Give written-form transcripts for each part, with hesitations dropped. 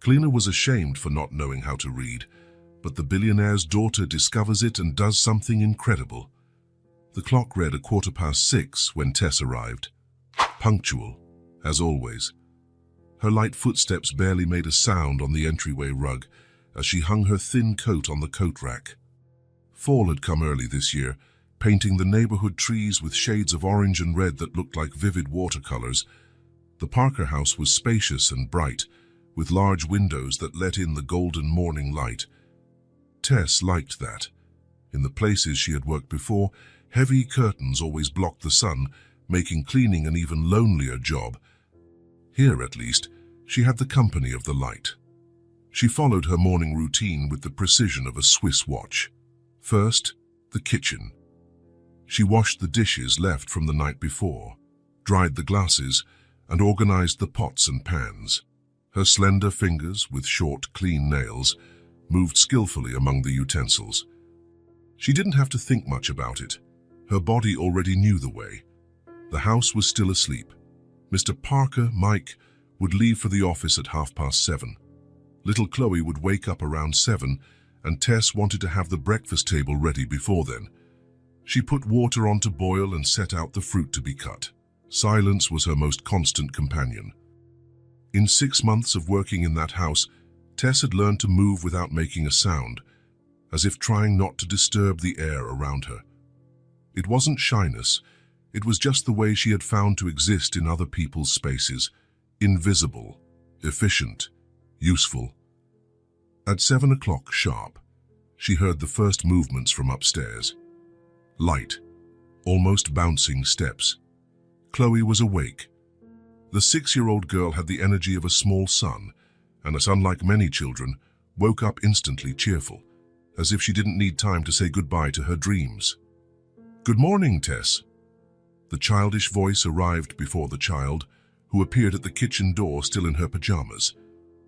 Cleaner was ashamed for not knowing how to read, but the billionaire's daughter discovers it and does something incredible. The clock read 6:15 when Tess arrived. Punctual, as always. Her light footsteps barely made a sound on the entryway rug as she hung her thin coat on the coat rack. Fall had come early this year, painting the neighborhood trees with shades of orange and red that looked like vivid watercolors. The Parker house was spacious and bright, with large windows that let in the golden morning light. Tess liked that. In the places she had worked before, heavy curtains always blocked the sun, making cleaning an even lonelier job. Here, at least, she had the company of the light. She followed her morning routine with the precision of a Swiss watch. First, the kitchen. She washed the dishes left from the night before, dried the glasses, and organized the pots and pans. Her slender fingers, with short, clean nails, moved skillfully among the utensils. She didn't have to think much about it. Her body already knew the way. The house was still asleep. Mr. Parker, Mike, would leave for the office at 7:30. Little Chloe would wake up around 7, and Tess wanted to have the breakfast table ready before then. She put water on to boil and set out the fruit to be cut. Silence was her most constant companion. In 6 months of working in that house, Tess had learned to move without making a sound, as if trying not to disturb the air around her. It wasn't shyness, it was just the way she had found to exist in other people's spaces, invisible, efficient, useful. At 7 o'clock sharp, she heard the first movements from upstairs. Light, almost bouncing steps. Chloe was awake. The 6-year-old girl had the energy of a small son, and as unlike many children, woke up instantly cheerful, as if she didn't need time to say goodbye to her dreams. "Good morning, Tess." The childish voice arrived before the child, who appeared at the kitchen door still in her pajamas,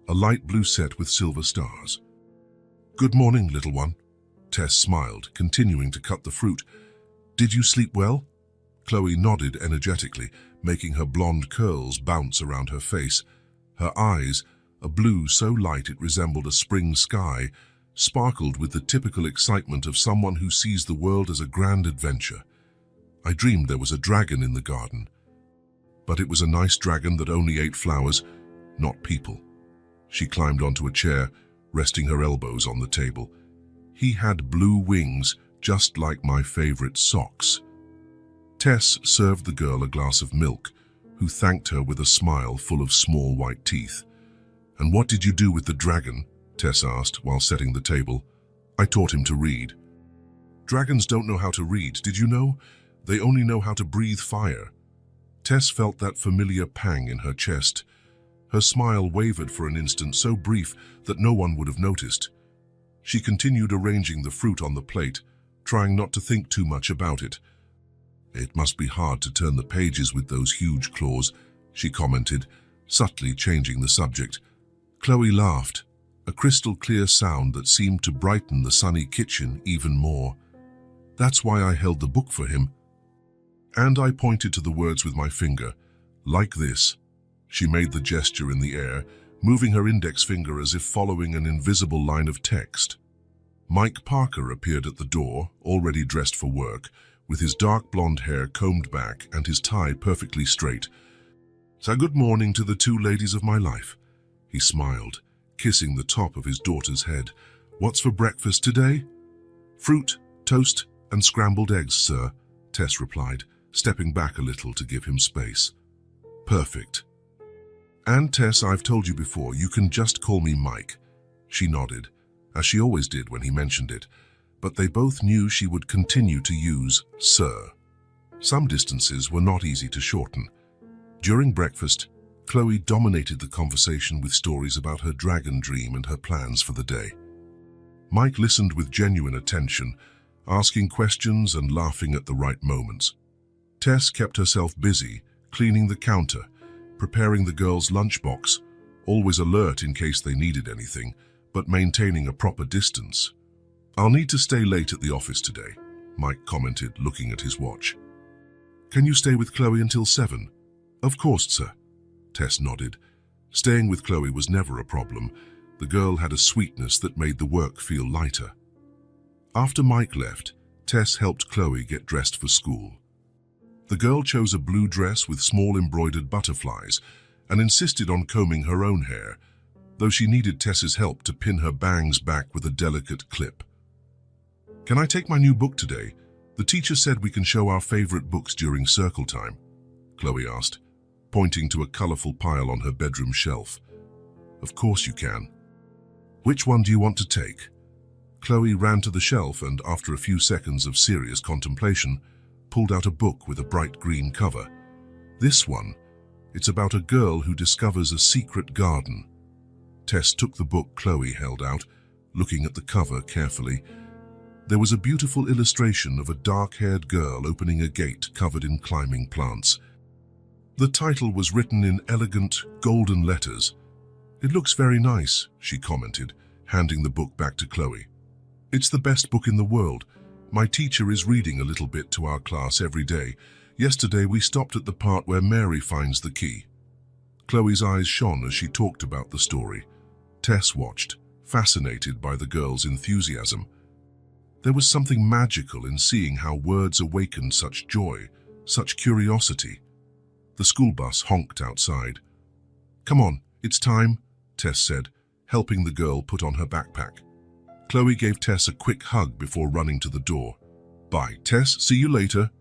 a light blue set with silver stars. "Good morning, little one." Tess smiled, continuing to cut the fruit. "Did you sleep well?" Chloe nodded energetically, making her blonde curls bounce around her face. Her eyes, a blue so light it resembled a spring sky, sparkled with the typical excitement of someone who sees the world as a grand adventure. "I dreamed there was a dragon in the garden. But it was a nice dragon that only ate flowers, not people." She climbed onto a chair, resting her elbows on the table. "He had blue wings, just like my favorite socks." Tess served the girl a glass of milk, who thanked her with a smile full of small white teeth. "And what did you do with the dragon?" Tess asked while setting the table. "I taught him to read." "Dragons don't know how to read, did you know? They only know how to breathe fire." Tess felt that familiar pang in her chest. Her smile wavered for an instant, so brief that no one would have noticed. She continued arranging the fruit on the plate, trying not to think too much about it. "It must be hard to turn the pages with those huge claws," she commented, subtly changing the subject. Chloe laughed, a crystal-clear sound that seemed to brighten the sunny kitchen even more. "That's why I held the book for him." And I pointed to the words with my finger. "Like this." She made the gesture in the air, moving her index finger as if following an invisible line of text. Mike Parker appeared at the door, already dressed for work, with his dark blonde hair combed back and his tie perfectly straight. "So good morning to the two ladies of my life." He smiled, kissing the top of his daughter's head. "What's for breakfast today?" "Fruit, toast, and scrambled eggs, sir," Tess replied, stepping back a little to give him space. "Perfect. And Tess, I've told you before, you can just call me Mike." She nodded, as she always did when he mentioned it, but they both knew she would continue to use sir. Some distances were not easy to shorten. During breakfast, Chloe dominated the conversation with stories about her dragon dream and her plans for the day. Mike listened with genuine attention, asking questions and laughing at the right moments. Tess kept herself busy, cleaning the counter, preparing the girls' lunchbox, always alert in case they needed anything, but maintaining a proper distance. "I'll need to stay late at the office today," Mike commented, looking at his watch. "Can you stay with Chloe until 7? "Of course, sir." Tess nodded, Staying with Chloe was never a problem. The girl had a sweetness that made the work feel lighter. After Mike left, Tess helped Chloe get dressed for school. The girl chose a blue dress with small embroidered butterflies and insisted on combing her own hair, though she needed Tess's help to pin her bangs back with a delicate clip. "Can I take my new book today? The teacher said we can show our favorite books during circle time," Chloe asked, pointing to a colorful pile on her bedroom shelf. "Of course you can. Which one do you want to take?" Chloe ran to the shelf and, after a few seconds of serious contemplation, pulled out a book with a bright green cover. "This one. It's about a girl who discovers a secret garden." Tess took the book Chloe held out, looking at the cover carefully. There was a beautiful illustration of a dark-haired girl opening a gate covered in climbing plants. The title was written in elegant, golden letters. "It looks very nice," she commented, handing the book back to Chloe. "It's the best book in the world. My teacher is reading a little bit to our class every day. Yesterday we stopped at the part where Mary finds the key." Chloe's eyes shone as she talked about the story. Tess watched, fascinated by the girl's enthusiasm. There was something magical in seeing how words awakened such joy, such curiosity. The school bus honked outside. "Come on, it's time," Tess said, helping the girl put on her backpack. Chloe gave Tess a quick hug before running to the door. "Bye, Tess, see you later."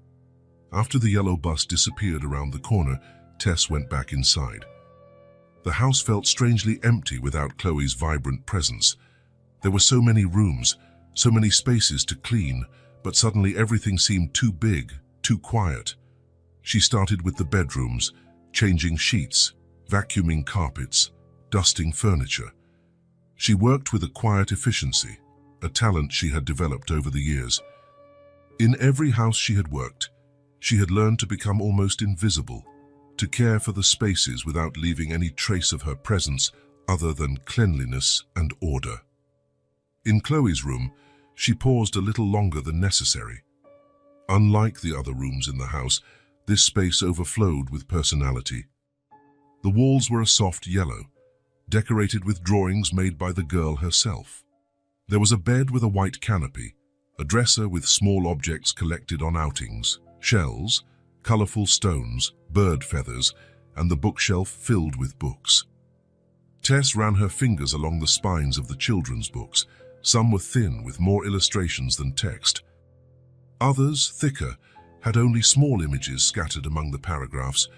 After the yellow bus disappeared around the corner, Tess went back inside. The house felt strangely empty without Chloe's vibrant presence. There were so many rooms, so many spaces to clean, but suddenly everything seemed too big, too quiet. She started with the bedrooms, changing sheets, vacuuming carpets, dusting furniture. She worked with a quiet efficiency, a talent she had developed over the years. In every house she had worked, she had learned to become almost invisible, to care for the spaces without leaving any trace of her presence other than cleanliness and order. In Chloe's room, she paused a little longer than necessary. Unlike the other rooms in the house, this space overflowed with personality. The walls were a soft yellow, decorated with drawings made by the girl herself. There was a bed with a white canopy, a dresser with small objects collected on outings, shells, colorful stones, bird feathers, and the bookshelf filled with books. Tess ran her fingers along the spines of the children's books. Some were thin with more illustrations than text. Others, thicker, had only small images scattered among the paragraphs.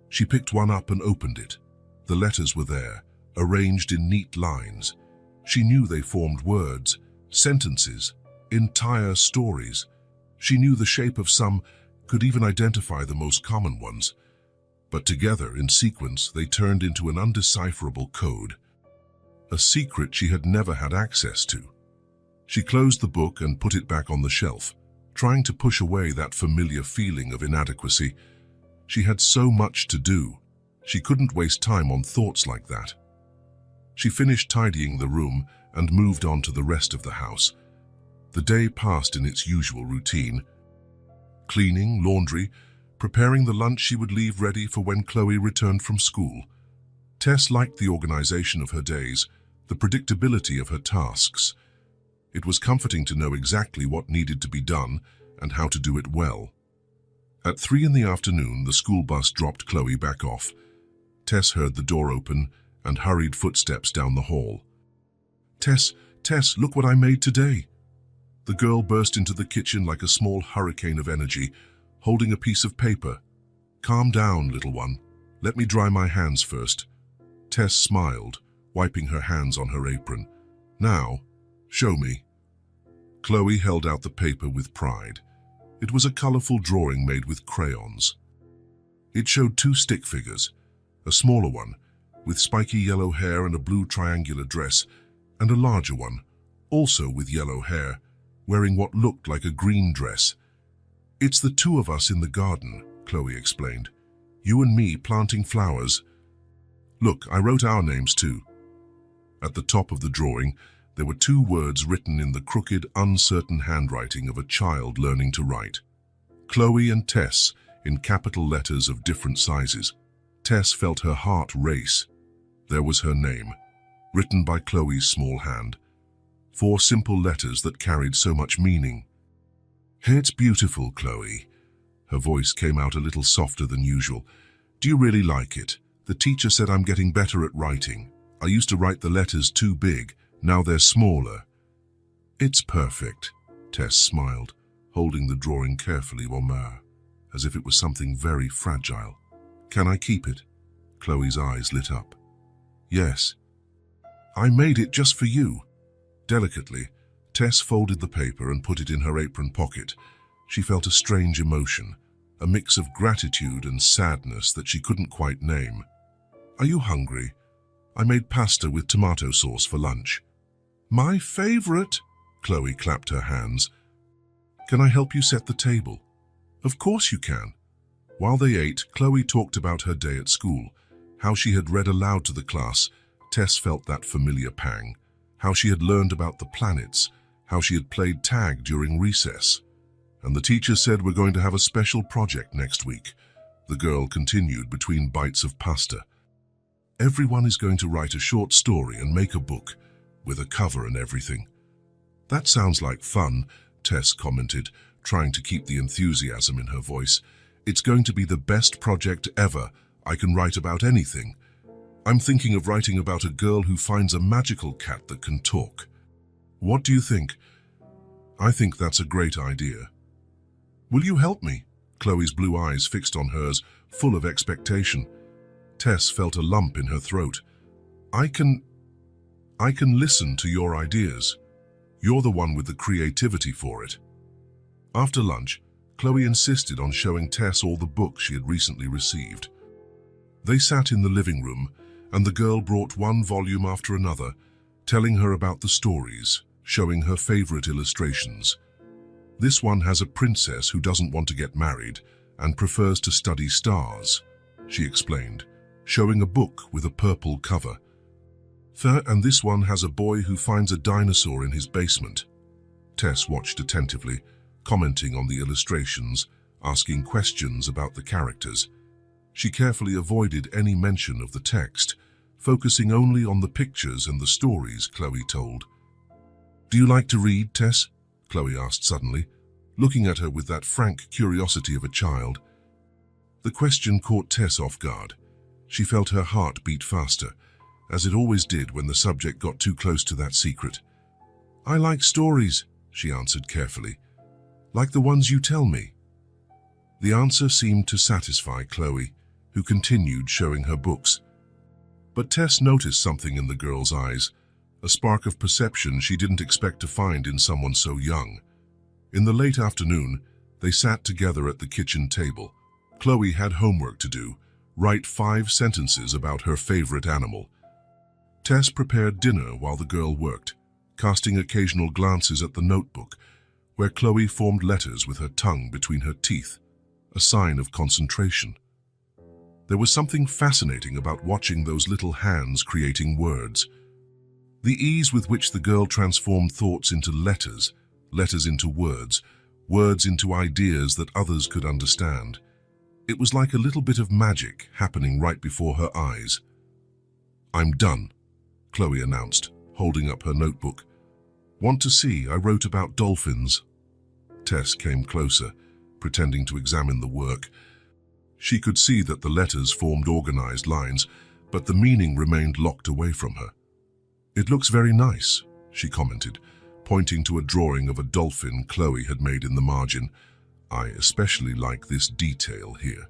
She picked one up and opened it. The letters were there, arranged in neat lines. She knew they formed words, sentences, entire stories. She knew the shape of some, could even identify the most common ones. But together, in sequence, they turned into an undecipherable code. A secret she had never had access to. She closed the book and put it back on the shelf, trying to push away that familiar feeling of inadequacy. She had so much to do. She couldn't waste time on thoughts like that. She finished tidying the room and moved on to the rest of the house. The day passed in its usual routine. Cleaning, laundry, preparing the lunch she would leave ready for when Chloe returned from school. Tess liked the organization of her days, the predictability of her tasks. It was comforting to know exactly what needed to be done and how to do it well. At 3 in the afternoon, the school bus dropped Chloe back off. Tess heard the door open and hurried footsteps down the hall. Tess, look what I made today." The girl burst into the kitchen like a small hurricane of energy, holding a piece of paper. "Calm down, little one. Let me dry my hands first." Tess smiled, wiping her hands on her apron. "Now, show me." Chloe held out the paper with pride. It was a colorful drawing made with crayons. It showed 2 stick figures, a smaller one, with spiky yellow hair and a blue triangular dress, and a larger one, also with yellow hair, wearing what looked like a green dress. "It's the 2 of us in the garden," Chloe explained. "You and me planting flowers. Look, I wrote our names too." At the top of the drawing, there were 2 words written in the crooked, uncertain handwriting of a child learning to write. Chloe and Tess, in capital letters of different sizes. Tess felt her heart race. There was her name, written by Chloe's small hand. 4 simple letters that carried so much meaning. "It's beautiful, Chloe." Her voice came out a little softer than usual. "Do you really like it? The teacher said I'm getting better at writing. I used to write the letters too big, now they're smaller." "It's perfect," Tess smiled, holding the drawing carefully as if it was something very fragile. "Can I keep it?" Chloe's eyes lit up. "Yes. I made it just for you." Delicately, Tess folded the paper and put it in her apron pocket. She felt a strange emotion, a mix of gratitude and sadness that she couldn't quite name. "Are you hungry? I made pasta with tomato sauce for lunch." "My favorite!" Chloe clapped her hands. "Can I help you set the table?" "Of course you can." While they ate, Chloe talked about her day at school, how she had read aloud to the class. Tess felt that familiar pang, how she had learned about the planets, how she had played tag during recess. "And the teacher said we're going to have a special project next week," the girl continued between bites of pasta. "Everyone is going to write a short story and make a book, with a cover and everything." "That sounds like fun," Tess commented, trying to keep the enthusiasm in her voice. "It's going to be the best project ever. I can write about anything. I'm thinking of writing about a girl who finds a magical cat that can talk. What do you think?" "I think that's a great idea." "Will you help me?" Chloe's blue eyes fixed on hers, full of expectation. Tess felt a lump in her throat. I can listen to your ideas. You're the one with the creativity for it." After lunch, Chloe insisted on showing Tess all the books she had recently received. They sat in the living room, and the girl brought one volume after another, telling her about the stories, showing her favorite illustrations. "This one has a princess who doesn't want to get married and prefers to study stars," she explained, showing a book with a purple cover. "And this one has a boy who finds a dinosaur in his basement." Tess watched attentively, commenting on the illustrations, asking questions about the characters. She carefully avoided any mention of the text, focusing only on the pictures and the stories Chloe told. "Do you like to read, Tess?" Chloe asked suddenly, looking at her with that frank curiosity of a child. The question caught Tess off guard. She felt her heart beat faster, as it always did when the subject got too close to that secret. "I like stories," she answered carefully. "Like the ones you tell me." The answer seemed to satisfy Chloe, who continued showing her books. But Tess noticed something in the girl's eyes, a spark of perception she didn't expect to find in someone so young. In the late afternoon, they sat together at the kitchen table. Chloe had homework to do, write 5 sentences about her favorite animal. Tess prepared dinner while the girl worked, casting occasional glances at the notebook, where Chloe formed letters with her tongue between her teeth, a sign of concentration. There was something fascinating about watching those little hands creating words. The ease with which the girl transformed thoughts into letters, letters into words, words into ideas that others could understand. It was like a little bit of magic happening right before her eyes. "I'm done," Chloe announced, holding up her notebook. "Want to see I wrote about dolphins?" Tess came closer, pretending to examine the work. She could see that the letters formed organized lines, but the meaning remained locked away from her. "It looks very nice," she commented, pointing to a drawing of a dolphin Chloe had made in the margin. "I especially like this detail here."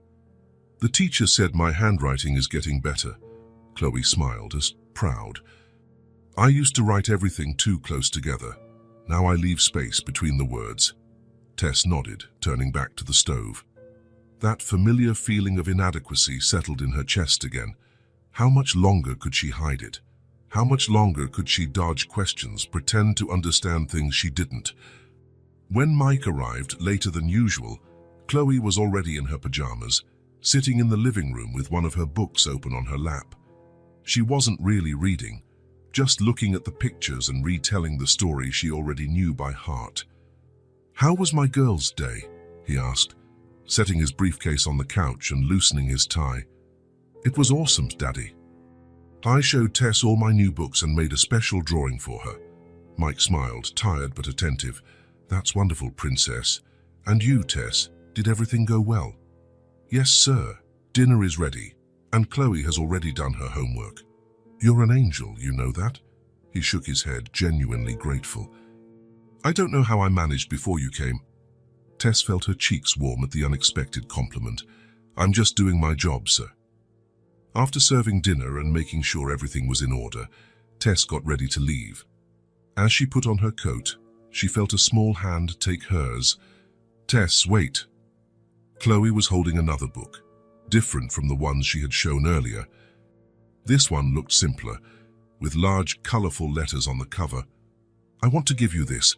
"The teacher said my handwriting is getting better." Chloe smiled, as proud. "I used to write everything too close together. Now I leave space between the words." Tess nodded, turning back to the stove. That familiar feeling of inadequacy settled in her chest again. How much longer could she hide it? How much longer could she dodge questions, pretend to understand things she didn't? When Mike arrived later than usual, Chloe was already in her pajamas, sitting in the living room with one of her books open on her lap. She wasn't really reading, just looking at the pictures and retelling the story she already knew by heart. "How was my girl's day?" he asked, setting his briefcase on the couch and loosening his tie. "It was awesome, Daddy." I showed Tess all my new books and made a special drawing for her. Mike smiled, tired but attentive. That's wonderful, Princess. And you, Tess, did everything go well? Yes, sir. Dinner is ready, and Chloe has already done her homework. You're an angel, you know that? He shook his head, genuinely grateful. I don't know how I managed before you came. Tess felt her cheeks warm at the unexpected compliment. I'm just doing my job, sir. After serving dinner and making sure everything was in order, Tess got ready to leave. As she put on her coat, she felt a small hand take hers. Tess, wait. Chloe was holding another book, different from the ones she had shown earlier. This one looked simpler, with large, colorful letters on the cover. I want to give you this.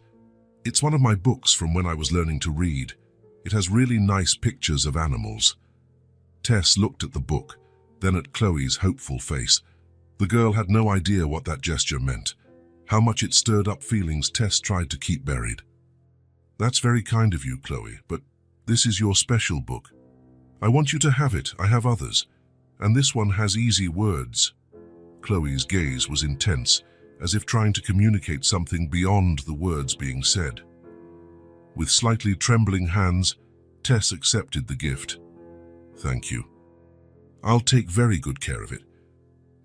It's one of my books from when I was learning to read. It has really nice pictures of animals. Tess looked at the book, then at Chloe's hopeful face. The girl had no idea what that gesture meant, how much it stirred up feelings Tess tried to keep buried. That's very kind of you, Chloe, but this is your special book. I want you to have it. I have others. And this one has easy words. Chloe's gaze was intense, as if trying to communicate something beyond the words being said. With slightly trembling hands, Tess accepted the gift. Thank you. I'll take very good care of it.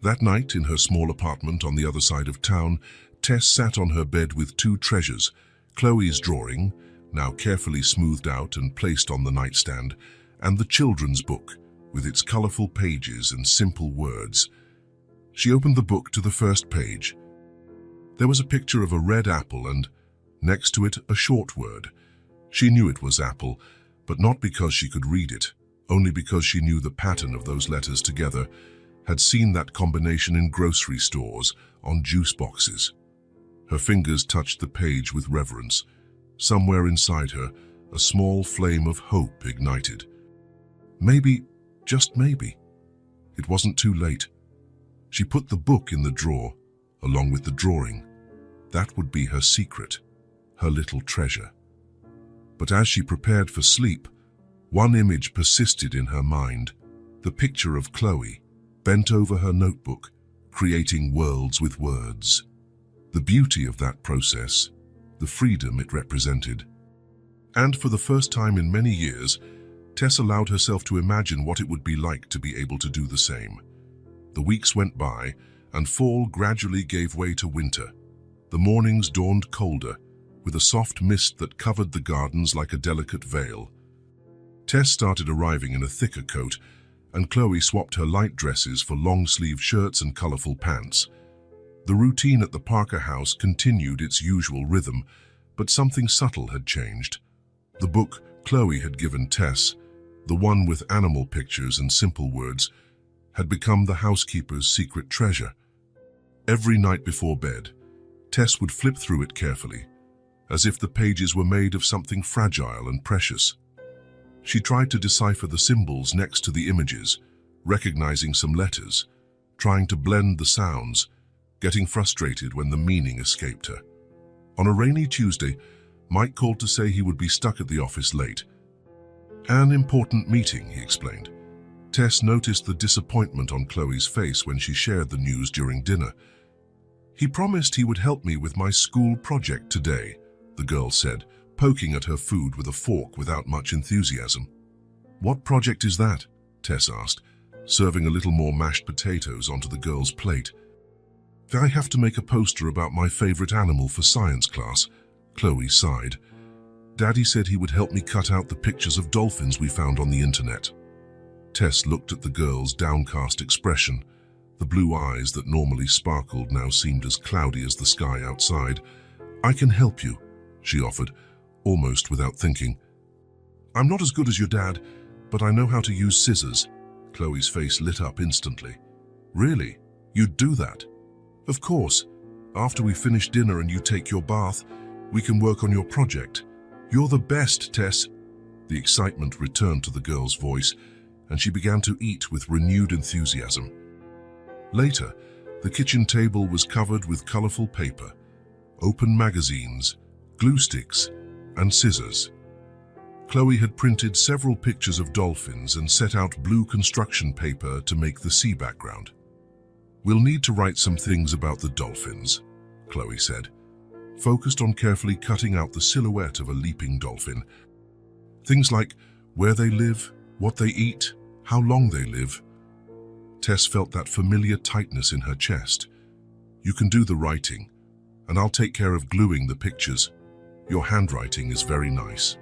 That night, in her small apartment on the other side of town, Tess sat on her bed with two treasures, Chloe's drawing, now carefully smoothed out and placed on the nightstand, and the children's book, with its colorful pages and simple words. She opened the book to the first page. There was a picture of a red apple and, next to it, a short word. She knew it was apple, but not because she could read it, only because she knew the pattern of those letters together, had seen that combination in grocery stores, on juice boxes. Her fingers touched the page with reverence. Somewhere inside her, a small flame of hope ignited. Maybe, just maybe, it wasn't too late. She put the book in the drawer, along with the drawing. That would be her secret, her little treasure. But as she prepared for sleep, one image persisted in her mind, the picture of Chloe, bent over her notebook, creating worlds with words. The beauty of that process, the freedom it represented. And for the first time in many years, Tess allowed herself to imagine what it would be like to be able to do the same. The weeks went by, and fall gradually gave way to winter. The mornings dawned colder, with a soft mist that covered the gardens like a delicate veil. Tess started arriving in a thicker coat, and Chloe swapped her light dresses for long-sleeved shirts and colorful pants. The routine at the Parker house continued its usual rhythm, but something subtle had changed. The book Chloe had given Tess, the one with animal pictures and simple words, had become the housekeeper's secret treasure. Every night before bed, Tess would flip through it carefully, as if the pages were made of something fragile and precious. She tried to decipher the symbols next to the images, recognizing some letters, trying to blend the sounds, getting frustrated when the meaning escaped her. On a rainy Tuesday, Mike called to say he would be stuck at the office late. An important meeting, he explained. Tess noticed the disappointment on Chloe's face when she shared the news during dinner. He promised he would help me with my school project today, the girl said, poking at her food with a fork without much enthusiasm. What project is that? Tess asked, serving a little more mashed potatoes onto the girl's plate. I have to make a poster about my favorite animal for science class, Chloe sighed. Daddy said he would help me cut out the pictures of dolphins we found on the internet. Tess looked at the girl's downcast expression. The blue eyes that normally sparkled now seemed as cloudy as the sky outside. I can help you, she offered, almost without thinking. I'm not as good as your dad, but I know how to use scissors. Chloe's face lit up instantly. Really? You'd do that? Of course. After we finish dinner and you take your bath, we can work on your project. You're the best, Tess. The excitement returned to the girl's voice, and she began to eat with renewed enthusiasm. Later, the kitchen table was covered with colorful paper, open magazines, glue sticks, and scissors. Chloe had printed several pictures of dolphins and set out blue construction paper to make the sea background. We'll need to write some things about the dolphins, Chloe said, focused on carefully cutting out the silhouette of a leaping dolphin. Things like where they live, what they eat, how long they live. Tess felt that familiar tightness in her chest. You can do the writing, and I'll take care of gluing the pictures. Your handwriting is very nice.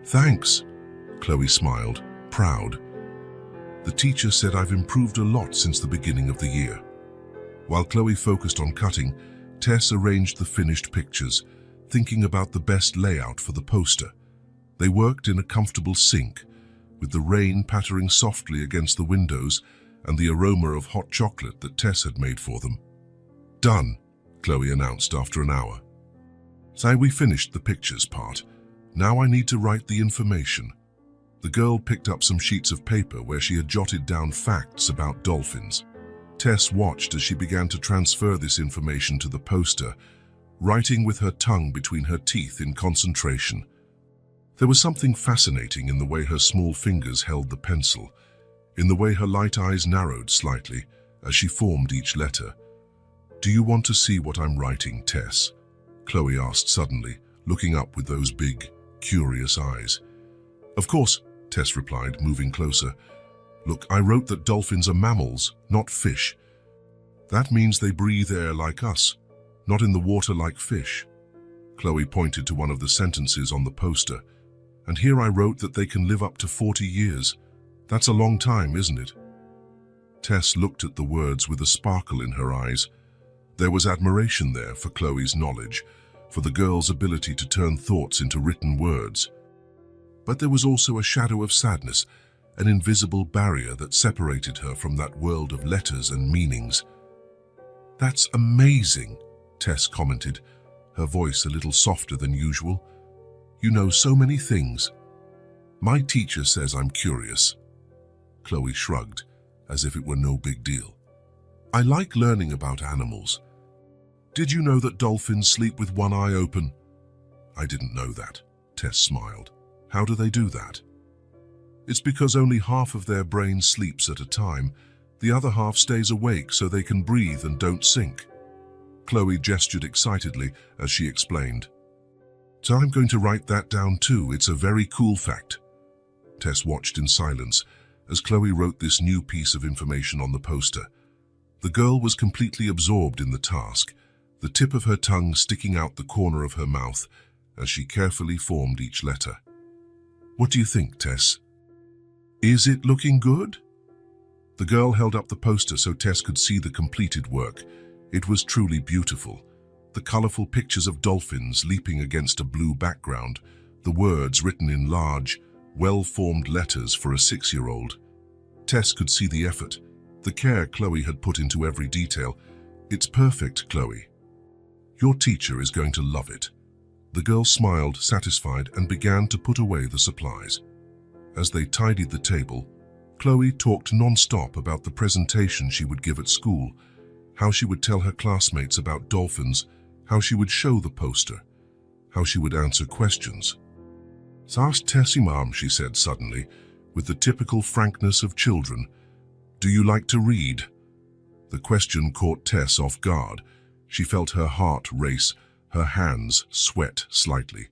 Thanks, Chloe smiled, proud. The teacher said I've improved a lot since the beginning of the year. While Chloe focused on cutting, Tess arranged the finished pictures, thinking about the best layout for the poster. They worked in a comfortable sync, with the rain pattering softly against the windows and the aroma of hot chocolate that Tess had made for them. Done, Chloe announced after an hour. So we finished the pictures part. Now I need to write the information. The girl picked up some sheets of paper where she had jotted down facts about dolphins. Tess watched as she began to transfer this information to the poster, writing with her tongue between her teeth in concentration. There was something fascinating in the way her small fingers held the pencil, in the way her light eyes narrowed slightly as she formed each letter. Do you want to see what I'm writing, Tess? Chloe asked suddenly, looking up with those big, curious eyes. Of course, Tess replied, moving closer. Look, I wrote that dolphins are mammals, not fish. That means they breathe air like us, not in the water like fish. Chloe pointed to one of the sentences on the poster. And here I wrote that they can live up to 40 years. That's a long time, isn't it? Tess looked at the words with a sparkle in her eyes. There was admiration there for Chloe's knowledge, for the girl's ability to turn thoughts into written words. But there was also a shadow of sadness, an invisible barrier that separated her from that world of letters and meanings. That's amazing, Tess commented, her voice a little softer than usual. You know so many things. My teacher says I'm curious. Chloe shrugged, as if it were no big deal. I like learning about animals. Did you know that dolphins sleep with one eye open? I didn't know that, Tess smiled. How do they do that? It's because only half of their brain sleeps at a time. The other half stays awake so they can breathe and don't sink. Chloe gestured excitedly as she explained. So I'm going to write that down too. It's a very cool fact. Tess watched in silence as Chloe wrote this new piece of information on the poster. The girl was completely absorbed in the task, the tip of her tongue sticking out the corner of her mouth as she carefully formed each letter. What do you think, Tess? Is it looking good? The girl held up the poster so Tess could see the completed work. It was truly beautiful. The colorful pictures of dolphins leaping against a blue background, the words written in large, well-formed letters for a 6-year-old. Tess could see the effort, the care Chloe had put into every detail. It's perfect, Chloe. Your teacher is going to love it. The girl smiled, satisfied, and began to put away the supplies. As they tidied the table, Chloe talked non-stop about the presentation she would give at school, how she would tell her classmates about dolphins, how she would show the poster, how she would answer questions. "Ask Tessie, Mom," she said suddenly, with the typical frankness of children. "Do you like to read?" The question caught Tess off guard. She felt her heart race, her hands sweat slightly.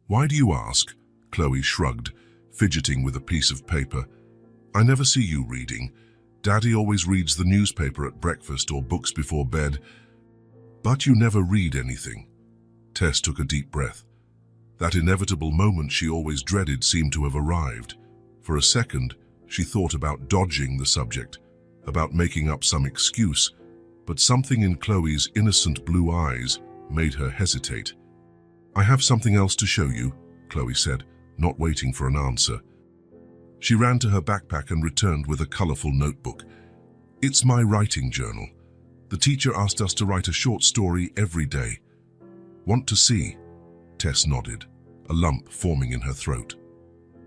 "Why do you ask?" Chloe shrugged, fidgeting with a piece of paper. "I never see you reading. Daddy always reads the newspaper at breakfast or books before bed. But you never read anything." Tess took a deep breath. That inevitable moment she always dreaded seemed to have arrived. For a second, she thought about dodging the subject, about making up some excuse, but something in Chloe's innocent blue eyes made her hesitate. "I have something else to show you," Chloe said, not waiting for an answer. She ran to her backpack and returned with a colorful notebook. "It's my writing journal. The teacher asked us to write a short story every day." "Want to see?" Tess nodded, a lump forming in her throat.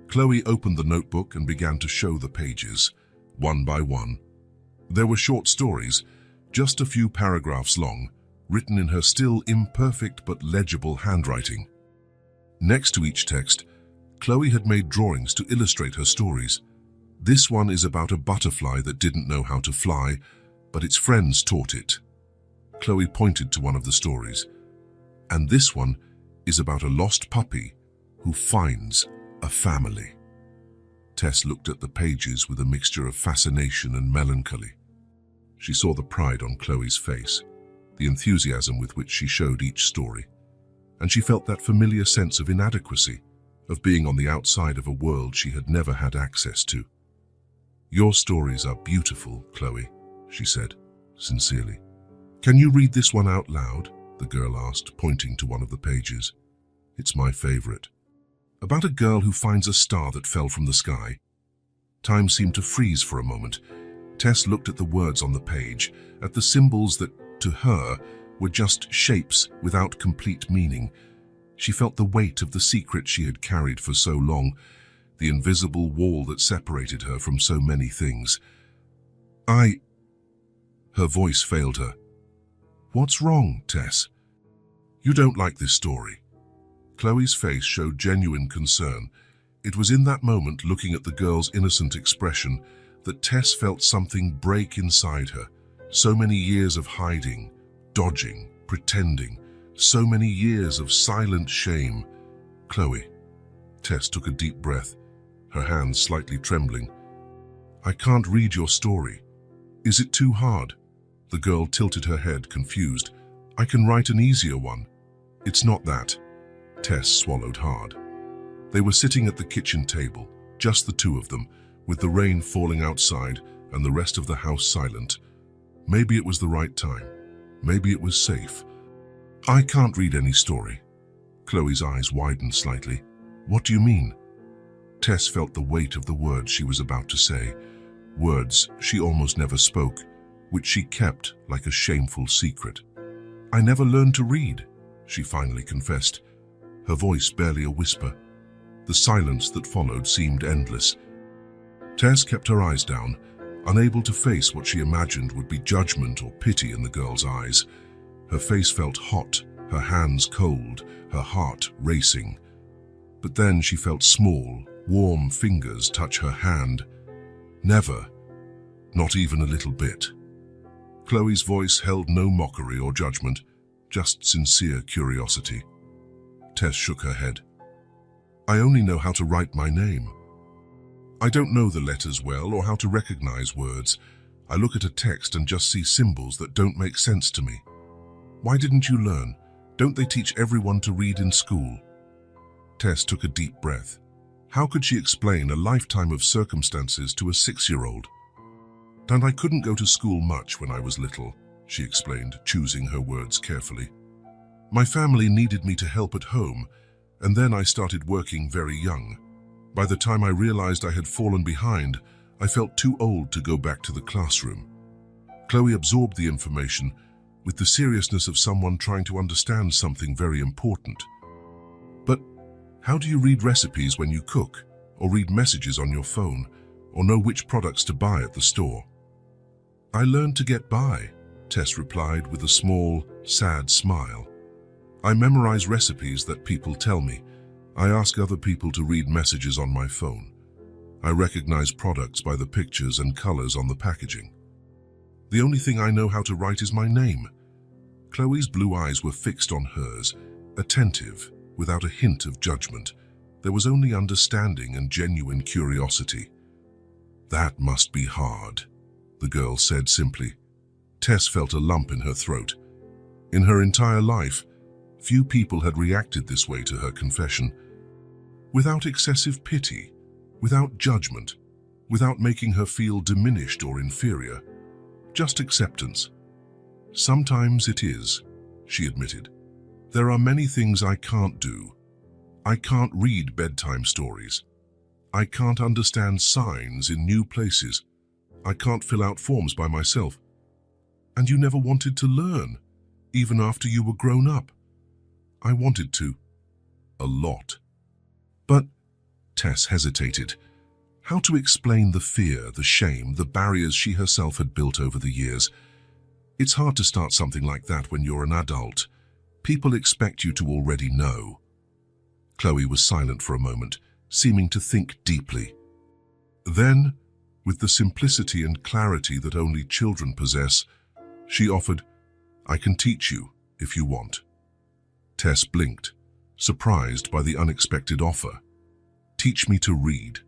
Chloe opened the notebook and began to show the pages, one by one. There were short stories, just a few paragraphs long, written in her still imperfect but legible handwriting. Next to each text, Chloe had made drawings to illustrate her stories. This one is about a butterfly that didn't know how to fly, but its friends taught it. Chloe pointed to one of the stories. And this one is about a lost puppy who finds a family. Tess looked at the pages with a mixture of fascination and melancholy. She saw the pride on Chloe's face, the enthusiasm with which she showed each story, and she felt that familiar sense of inadequacy, of being on the outside of a world she had never had access to. "Your stories are beautiful, Chloe," she said, sincerely. "Can you read this one out loud?" the girl asked, pointing to one of the pages. "It's my favorite. About a girl who finds a star that fell from the sky." Time seemed to freeze for a moment. Tess looked at the words on the page, at the symbols that, to her, were just shapes without complete meaning. She felt the weight of the secret she had carried for so long, the invisible wall that separated her from so many things. Her voice failed her. "What's wrong, Tess? You don't like this story?" Chloe's face showed genuine concern. It was in that moment, looking at the girl's innocent expression, that Tess felt something break inside her. So many years of hiding, dodging, pretending, so many years of silent shame. "Chloe." Tess took a deep breath, her hands slightly trembling. "I can't read your story. Is it too hard?" The girl tilted her head, confused. "I can write an easier one." "It's not that." Tess swallowed hard. They were sitting at the kitchen table, just the two of them, with the rain falling outside and the rest of the house silent. Maybe it was the right time. Maybe it was safe. "I can't read any story." Chloe's eyes widened slightly. "What do you mean?" Tess felt the weight of the words she was about to say, words she almost never spoke, which she kept like a shameful secret. "I never learned to read," she finally confessed, her voice barely a whisper. The silence that followed seemed endless. Tess kept her eyes down, unable to face what she imagined would be judgment or pity in the girl's eyes. Her face felt hot, her hands cold, her heart racing. But then she felt small, warm fingers touch her hand. Never, not even a little bit. Chloe's voice held no mockery or judgment, just sincere curiosity. Tess shook her head. "I only know how to write my name. I don't know the letters well or how to recognize words. I look at a text and just see symbols that don't make sense to me." "Why didn't you learn? Don't they teach everyone to read in school?" Tess took a deep breath. How could she explain a lifetime of circumstances to a 6-year-old? "And I couldn't go to school much when I was little," she explained, choosing her words carefully. "My family needed me to help at home, and then I started working very young. By the time I realized I had fallen behind, I felt too old to go back to the classroom." Chloe absorbed the information with the seriousness of someone trying to understand something very important. "But how do you read recipes when you cook, or read messages on your phone, or know which products to buy at the store?" "I learned to get by," Tess replied with a small, sad smile. "I memorize recipes that people tell me. I ask other people to read messages on my phone. I recognize products by the pictures and colors on the packaging. The only thing I know how to write is my name." Chloe's blue eyes were fixed on hers, attentive, without a hint of judgment. There was only understanding and genuine curiosity. "That must be hard," the girl said simply. Tess felt a lump in her throat. In her entire life, few people had reacted this way to her confession. Without excessive pity, without judgment, without making her feel diminished or inferior. Just acceptance. "Sometimes it is," she admitted. "There are many things I can't do. I can't read bedtime stories. I can't understand signs in new places. I can't fill out forms by myself." "And you never wanted to learn, even after you were grown up?" "I wanted to. A lot." "But," Tess hesitated, how to explain the fear, the shame, the barriers she herself had built over the years? It's hard to start something like that when you're an adult. People expect you to already know. Chloe was silent for a moment, seeming to think deeply. Then, With the simplicity and clarity that only children possess, she offered, "I can teach you if you want." Tess blinked, surprised by the unexpected offer. "Teach me to read."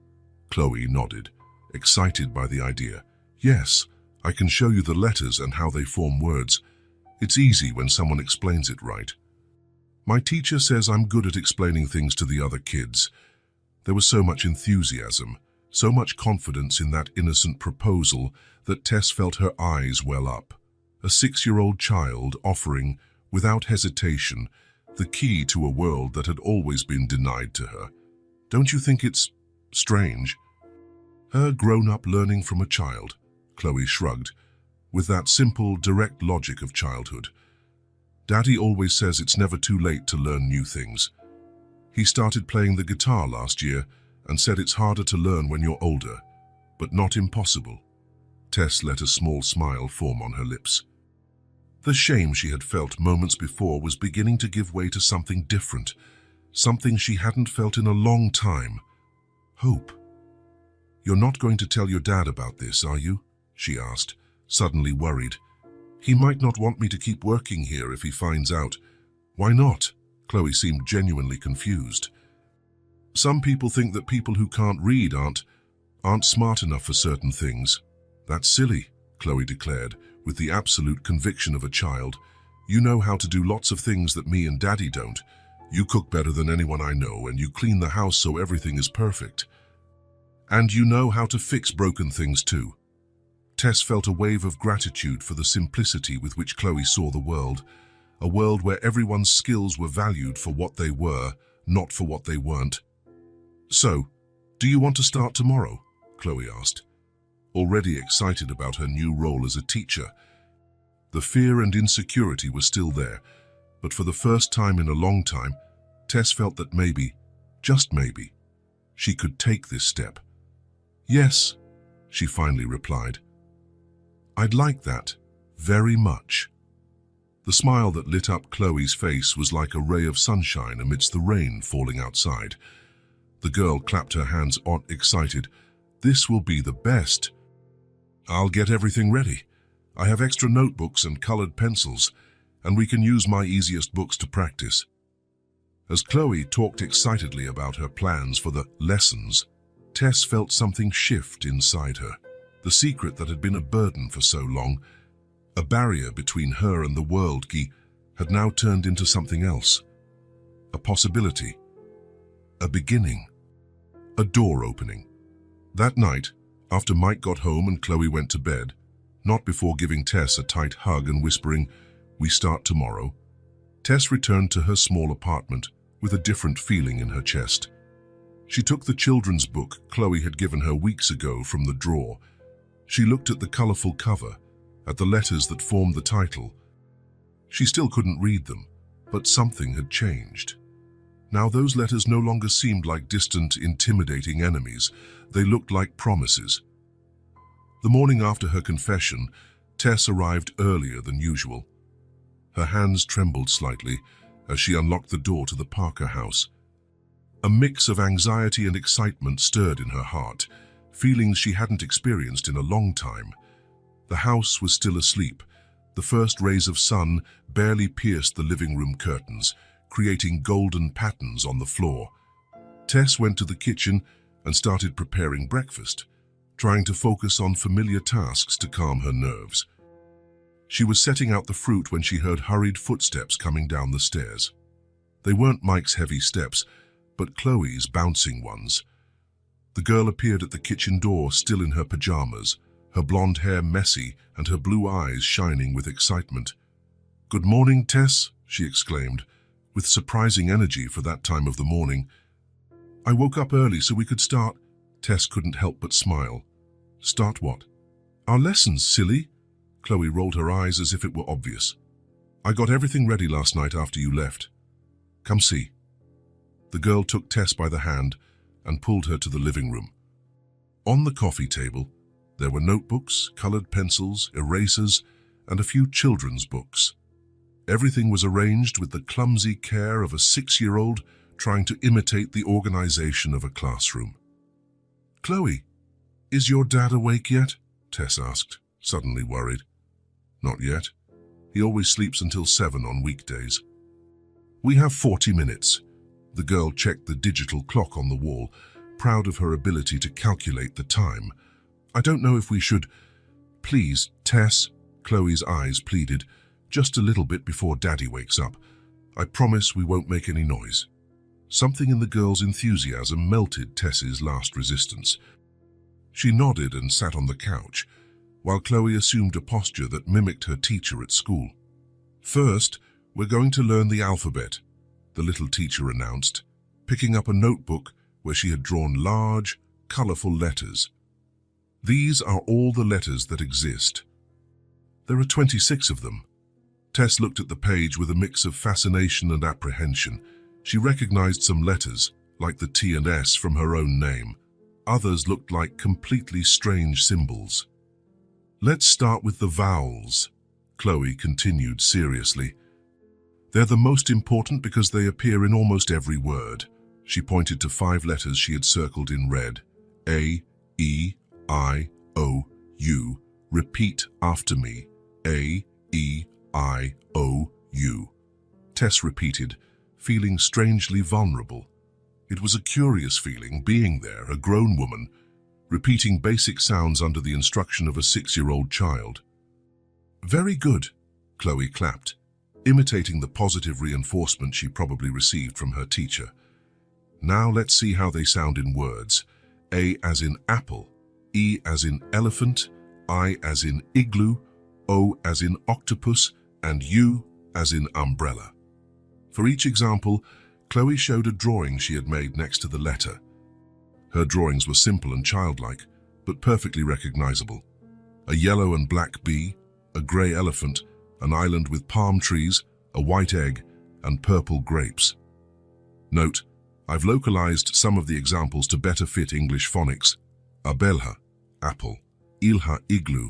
Chloe nodded, excited by the idea. "Yes, I can show you the letters and how they form words. It's easy when someone explains it right. My teacher says I'm good at explaining things to the other kids." There was so much enthusiasm, so much confidence in that innocent proposal that Tess felt her eyes well up. A 6-year-old child offering, without hesitation, the key to a world that had always been denied to her. Don't you think it's strange? Her grown-up learning from a child, Chloe shrugged, with that simple, direct logic of childhood. Daddy always says it's never too late to learn new things. He started playing the guitar last year and said it's harder to learn when you're older, but not impossible. Tess let a small smile form on her lips. The shame she had felt moments before was beginning to give way to something different, something she hadn't felt in a long time. Hope. "You're not going to tell your dad about this, are you?" she asked, suddenly worried. "He might not want me to keep working here if he finds out." "Why not?" Chloe seemed genuinely confused. "Some people think that people who can't read aren't smart enough for certain things." "That's silly," Chloe declared, with the absolute conviction of a child. "You know how to do lots of things that me and Daddy don't. You cook better than anyone I know, and you clean the house so everything is perfect. And you know how to fix broken things too." Tess felt a wave of gratitude for the simplicity with which Chloe saw the world, a world where everyone's skills were valued for what they were, not for what they weren't. "So, do you want to start tomorrow?" Chloe asked, already excited about her new role as a teacher. The fear and insecurity were still there, but for the first time in a long time, Tess felt that maybe, just maybe, she could take this step. "Yes," she finally replied. "I'd like that, very much." The smile that lit up Chloe's face was like a ray of sunshine amidst the rain falling outside. The girl clapped her hands on, excited. "This will be the best. I'll get everything ready. I have extra notebooks and colored pencils, and we can use my easiest books to practice." As Chloe talked excitedly about her plans for the lessons, Tess felt something shift inside her. The secret that had been a burden for so long, a barrier between her and the world, had now turned into something else. A possibility. A beginning. A door opening. That night, after Mike got home and Chloe went to bed, not before giving Tess a tight hug and whispering, "We start tomorrow," Tess returned to her small apartment with a different feeling in her chest. She took the children's book Chloe had given her weeks ago from the drawer. She looked at the colorful cover, at the letters that formed the title. She still couldn't read them, but something had changed. Now those letters no longer seemed like distant, intimidating enemies. They looked like promises. The morning after her confession, Tess arrived earlier than usual. Her hands trembled slightly as she unlocked the door to the Parker house. A mix of anxiety and excitement stirred in her heart, feelings she hadn't experienced in a long time. The house was still asleep. The first rays of sun barely pierced the living room curtains, creating golden patterns on the floor. Tess went to the kitchen and started preparing breakfast, trying to focus on familiar tasks to calm her nerves. She was setting out the fruit when she heard hurried footsteps coming down the stairs. They weren't Mike's heavy steps, but Chloe's bouncing ones. The girl appeared at the kitchen door, still in her pajamas, her blonde hair messy and her blue eyes shining with excitement. "Good morning, Tess," she exclaimed, with surprising energy for that time of the morning. "I woke up early so we could start." Tess couldn't help but smile. "Start what?" "Our lessons, silly." Chloe rolled her eyes as if it were obvious. "I got everything ready last night after you left. Come see." The girl took Tess by the hand and pulled her to the living room. On the coffee table, there were notebooks, colored pencils, erasers, and a few children's books. Everything was arranged with the clumsy care of a 6-year-old trying to imitate the organization of a classroom. "Chloe, Is your dad awake yet? Tess asked, suddenly worried. Not yet. He always sleeps until 7 on weekdays. We have 40 minutes. The girl checked the digital clock on the wall, proud of her ability to calculate the time. I don't know if we should... Please, Tess, Chloe's eyes pleaded, just a little bit before Daddy wakes up. I promise we won't make any noise. Something in the girl's enthusiasm melted Tess's last resistance. She nodded and sat on the couch, while Chloe assumed a posture that mimicked her teacher at school. First, we're going to learn the alphabet, the little teacher announced, picking up a notebook where she had drawn large, colorful letters. These are all the letters that exist. There are 26 of them. Tess looked at the page with a mix of fascination and apprehension. She recognized some letters, like the T and S from her own name. Others looked like completely strange symbols. Let's start with the vowels, Chloe continued seriously. They're the most important because they appear in almost every word. She pointed to 5 letters she had circled in red. A, E, I, O, U. Repeat after me. A, E, I, O, U. Tess repeated, feeling strangely vulnerable. It was a curious feeling being there, a grown woman, repeating basic sounds under the instruction of a 6-year-old child. Very good, Chloe clapped, imitating the positive reinforcement she probably received from her teacher. Now let's see how they sound in words. A as in apple, E as in elephant, I as in igloo, O as in octopus, and U as in umbrella. For each example, Chloe showed a drawing she had made next to the letter. Her drawings were simple and childlike, but perfectly recognizable. A yellow and black bee, a gray elephant, an island with palm trees, a white egg, and purple grapes. Note, I've localized some of the examples to better fit English phonics. Abelha, apple, ilha igloo,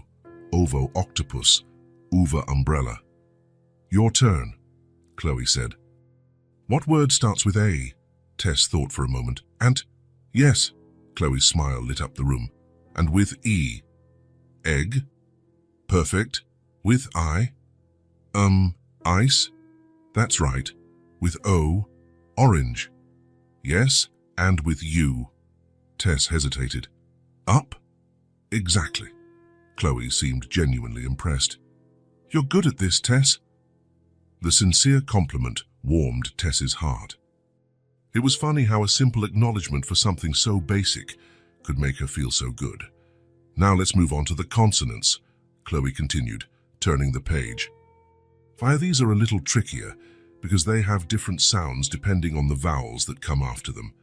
ovo octopus, uva umbrella. Your turn, Chloe said. What word starts with A? Tess thought for a moment. And, yes, Chloe's smile lit up the room. And with E? Egg? Perfect. With I? Ice? That's right. With O? Orange. Yes, and with U? Tess hesitated. Up? Exactly. Chloe seemed genuinely impressed. You're good at this, Tess. The sincere compliment warmed Tess's heart. It was funny how a simple acknowledgement for something so basic could make her feel so good. Now let's move on to the consonants, Chloe continued, turning the page. These are a little trickier because they have different sounds depending on the vowels that come after them.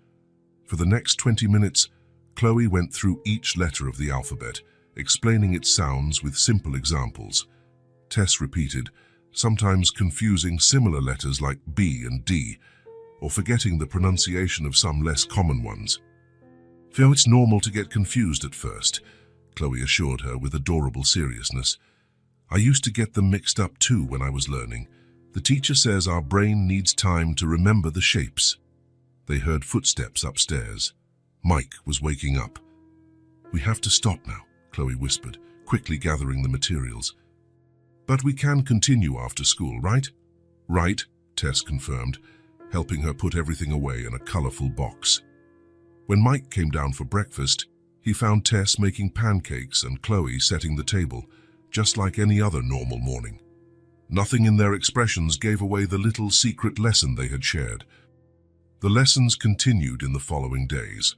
For the next 20 minutes, Chloe went through each letter of the alphabet, explaining its sounds with simple examples. Tess repeated, sometimes confusing similar letters like B and D, or forgetting the pronunciation of some less common ones. It's normal to get confused at first, Chloe assured her with adorable seriousness. I used to get them mixed up too when I was learning. The teacher says our brain needs time to remember the shapes. They heard footsteps upstairs. Mike was waking up. We have to stop now, Chloe whispered, quickly gathering the materials. But we can continue after school, right? Right, Tess confirmed, helping her put everything away in a colorful box. When Mike came down for breakfast, he found Tess making pancakes and Chloe setting the table, just like any other normal morning. Nothing in their expressions gave away the little secret lesson they had shared. The lessons continued in the following days,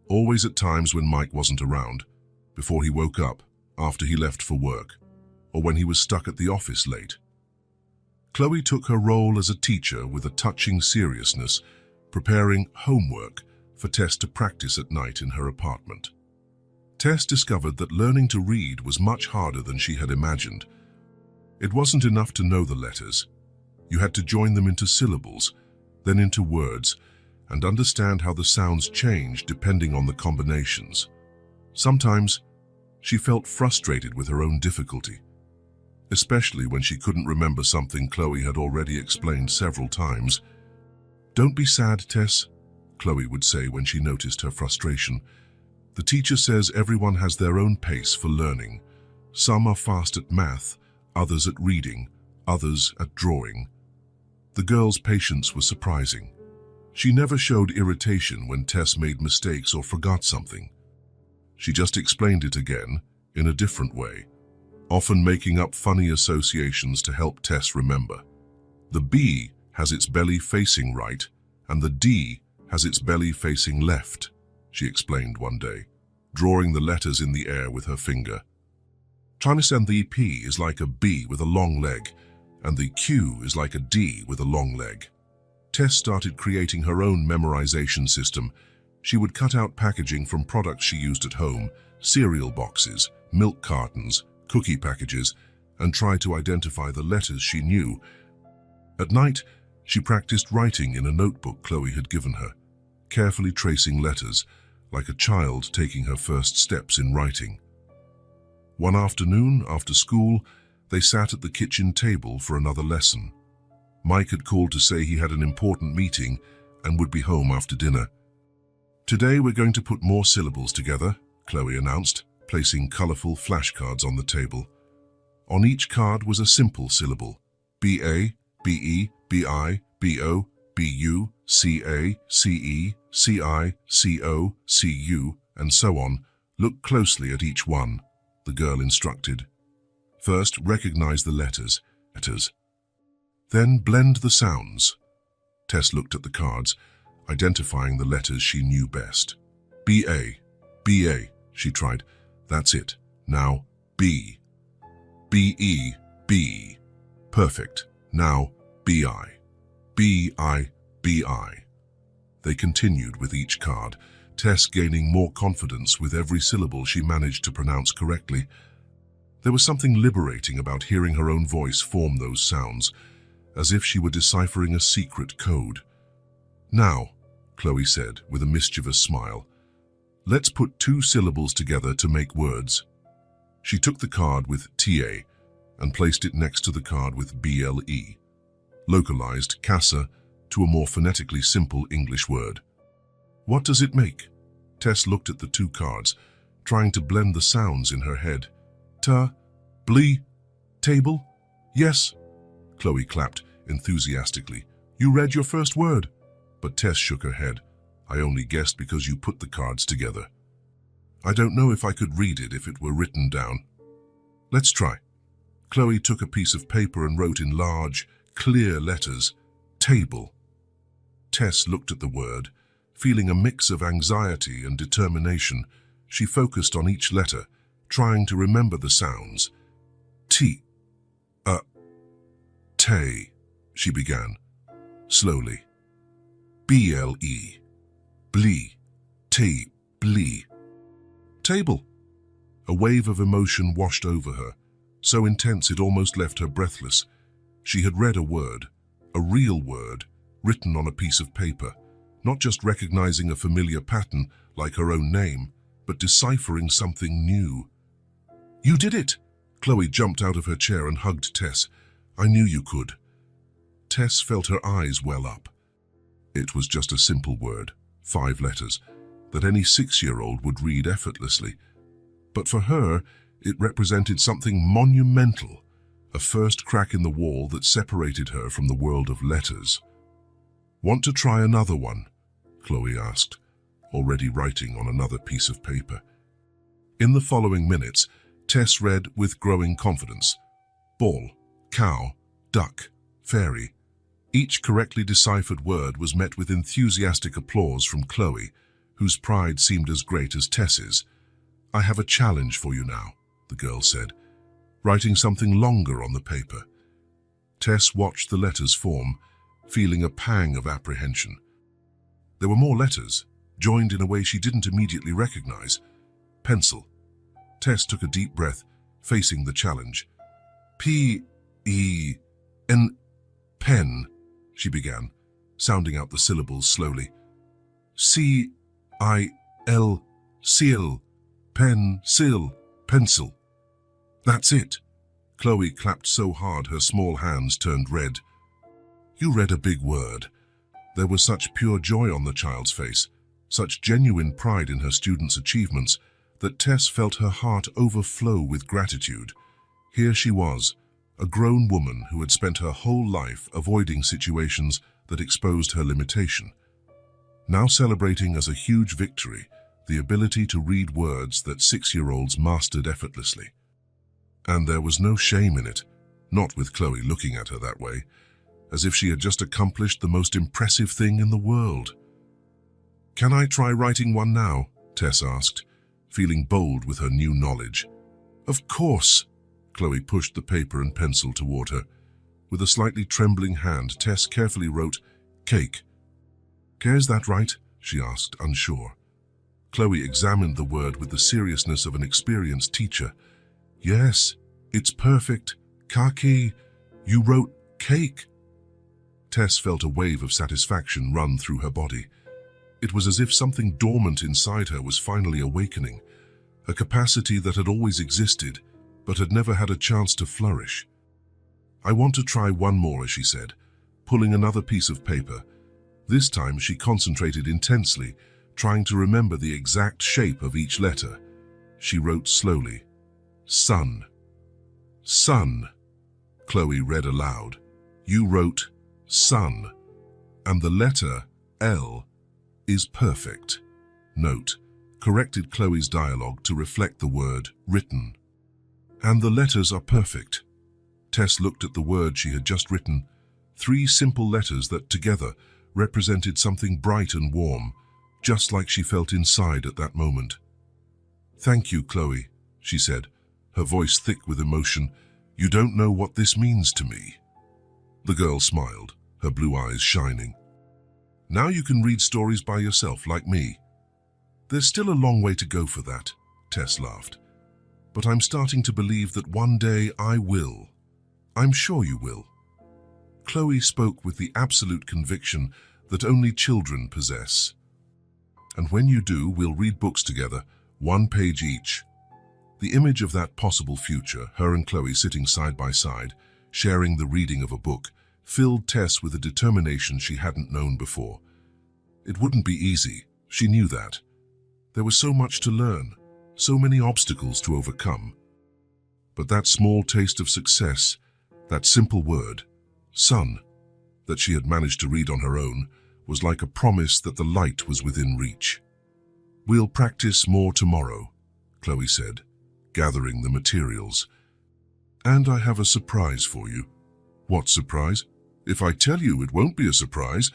always at times when Mike wasn't around, before he woke up, after he left for work, or when he was stuck at the office late. Chloe took her role as a teacher with a touching seriousness, preparing homework for Tess to practice at night in her apartment. Tess discovered that learning to read was much harder than she had imagined. It wasn't enough to know the letters. You had to join them into syllables, then into words, and understand how the sounds changed depending on the combinations. Sometimes, she felt frustrated with her own difficulty, especially when she couldn't remember something Chloe had already explained several times. Don't be sad, Tess, Chloe would say when she noticed her frustration. The teacher says everyone has their own pace for learning. Some are fast at math, others at reading, others at drawing. The girl's patience was surprising. She never showed irritation when Tess made mistakes or forgot something. She just explained it again, in a different way, often making up funny associations to help Tess remember. The B has its belly facing right, and the D has its belly facing left, she explained one day, drawing the letters in the air with her finger. And the P is like a B with a long leg, and the Q is like a D with a long leg. Tess started creating her own memorization system. She would cut out packaging from products she used at home, cereal boxes, milk cartons, cookie packages, and try to identify the letters she knew. At night, she practiced writing in a notebook Chloe had given her, carefully tracing letters, like a child taking her first steps in writing. One afternoon, after school, they sat at the kitchen table for another lesson. Mike had called to say he had an important meeting and would be home after dinner. "Today we're going to put more syllables together," Chloe announced, placing colorful flashcards on the table. On each card was a simple syllable: B-A, B-E, B-I, B-O, B-U, C-A, C-E, C-I, C-O, C-U, and so on. "Look closely at each one," the girl instructed. "First, recognize the letters. Then blend the sounds." Tess looked at the cards, identifying the letters she knew best. B-A, B-A, she tried. "That's it. Now, B. B-E, B. Perfect. Now, B-I. B-I, B-I." They continued with each card, Tess gaining more confidence with every syllable she managed to pronounce correctly. There was something liberating about hearing her own voice form those sounds, as if she were deciphering a secret code. "Now," Chloe said with a mischievous smile, "let's put two syllables together to make words." She took the card with T-A and placed it next to the card with B-L-E, localized casa to a more phonetically simple English word. "What does it make?" Tess looked at the two cards, trying to blend the sounds in her head. "Ta, blee, table? Yes." Chloe clapped enthusiastically. "You read your first word." But Tess shook her head. "I only guessed because you put the cards together. I don't know if I could read it if it were written down." "Let's try." Chloe took a piece of paper and wrote in large, clear letters, "table." Tess looked at the word, feeling a mix of anxiety and determination. She focused on each letter, trying to remember the sounds. T, tay, she began, slowly. B-L-E, blee, tay, blee. Table. A wave of emotion washed over her, so intense it almost left her breathless. She had read a word, a real word, written on a piece of paper, not just recognizing a familiar pattern like her own name, but deciphering something new. "You did it!" Chloe jumped out of her chair and hugged Tess. "I knew you could." Tess felt her eyes well up. It was just a simple word, 5 letters, that any 6-year-old would read effortlessly. But for her, it represented something monumental, a first crack in the wall that separated her from the world of letters. "Want to try another one?" Chloe asked, already writing on another piece of paper. In the following minutes, Tess read with growing confidence. Ball, cow, duck, fairy. Each correctly deciphered word was met with enthusiastic applause from Chloe, whose pride seemed as great as Tess's. "I have a challenge for you now," the girl said, writing something longer on the paper. Tess watched the letters form, feeling a pang of apprehension. There were more letters, joined in a way she didn't immediately recognize. Pencil. Tess took a deep breath, facing the challenge. P-E-N, pen, she began, sounding out the syllables slowly. C-I-L, seal, pen, seal, pencil. "That's it." Chloe clapped so hard her small hands turned red. "You read a big word." There was such pure joy on the child's face, such genuine pride in her students' achievements that Tess felt her heart overflow with gratitude. Here she was, a grown woman who had spent her whole life avoiding situations that exposed her limitation, now celebrating as a huge victory the ability to read words that 6-year-olds mastered effortlessly. And there was no shame in it, not with Chloe looking at her that way, as if she had just accomplished the most impressive thing in the world. "Can I try writing one now?" Tess asked, feeling bold with her new knowledge. "Of course." Chloe pushed the paper and pencil toward her. With a slightly trembling hand, Tess carefully wrote, "Cake." "Is that right?" she asked, unsure. Chloe examined the word with the seriousness of an experienced teacher. "Yes, it's perfect. Kaki, you wrote cake." Tess felt a wave of satisfaction run through her body. It was as if something dormant inside her was finally awakening, a capacity that had always existed, but had never had a chance to flourish. "I want to try one more," she said, pulling another piece of paper. This time she concentrated intensely, trying to remember the exact shape of each letter. She wrote slowly, "Sun." "Sun," Chloe read aloud. "You wrote sun, and the letter L is perfect." Note, corrected Chloe's dialogue to reflect the word written. "And the letters are perfect." Tess looked at the word she had just written, 3 simple letters that together represented something bright and warm, just like she felt inside at that moment. "Thank you, Chloe," she said, her voice thick with emotion. "You don't know what this means to me." The girl smiled, her blue eyes shining. "Now you can read stories by yourself like me." "There's still a long way to go for that," Tess laughed. "But I'm starting to believe that one day I will. I'm sure you will." Chloe spoke with the absolute conviction that only children possess. "And when you do, we'll read books together, 1 page each." The image of that possible future, her and Chloe sitting side by side, sharing the reading of a book, filled Tess with a determination she hadn't known before. It wouldn't be easy, she knew that. There was so much to learn, so many obstacles to overcome. But that small taste of success, that simple word, sun, that she had managed to read on her own, was like a promise that the light was within reach. "We'll practice more tomorrow," Chloe said, gathering the materials. "And I have a surprise for you." "What surprise?" "If I tell you, it won't be a surprise."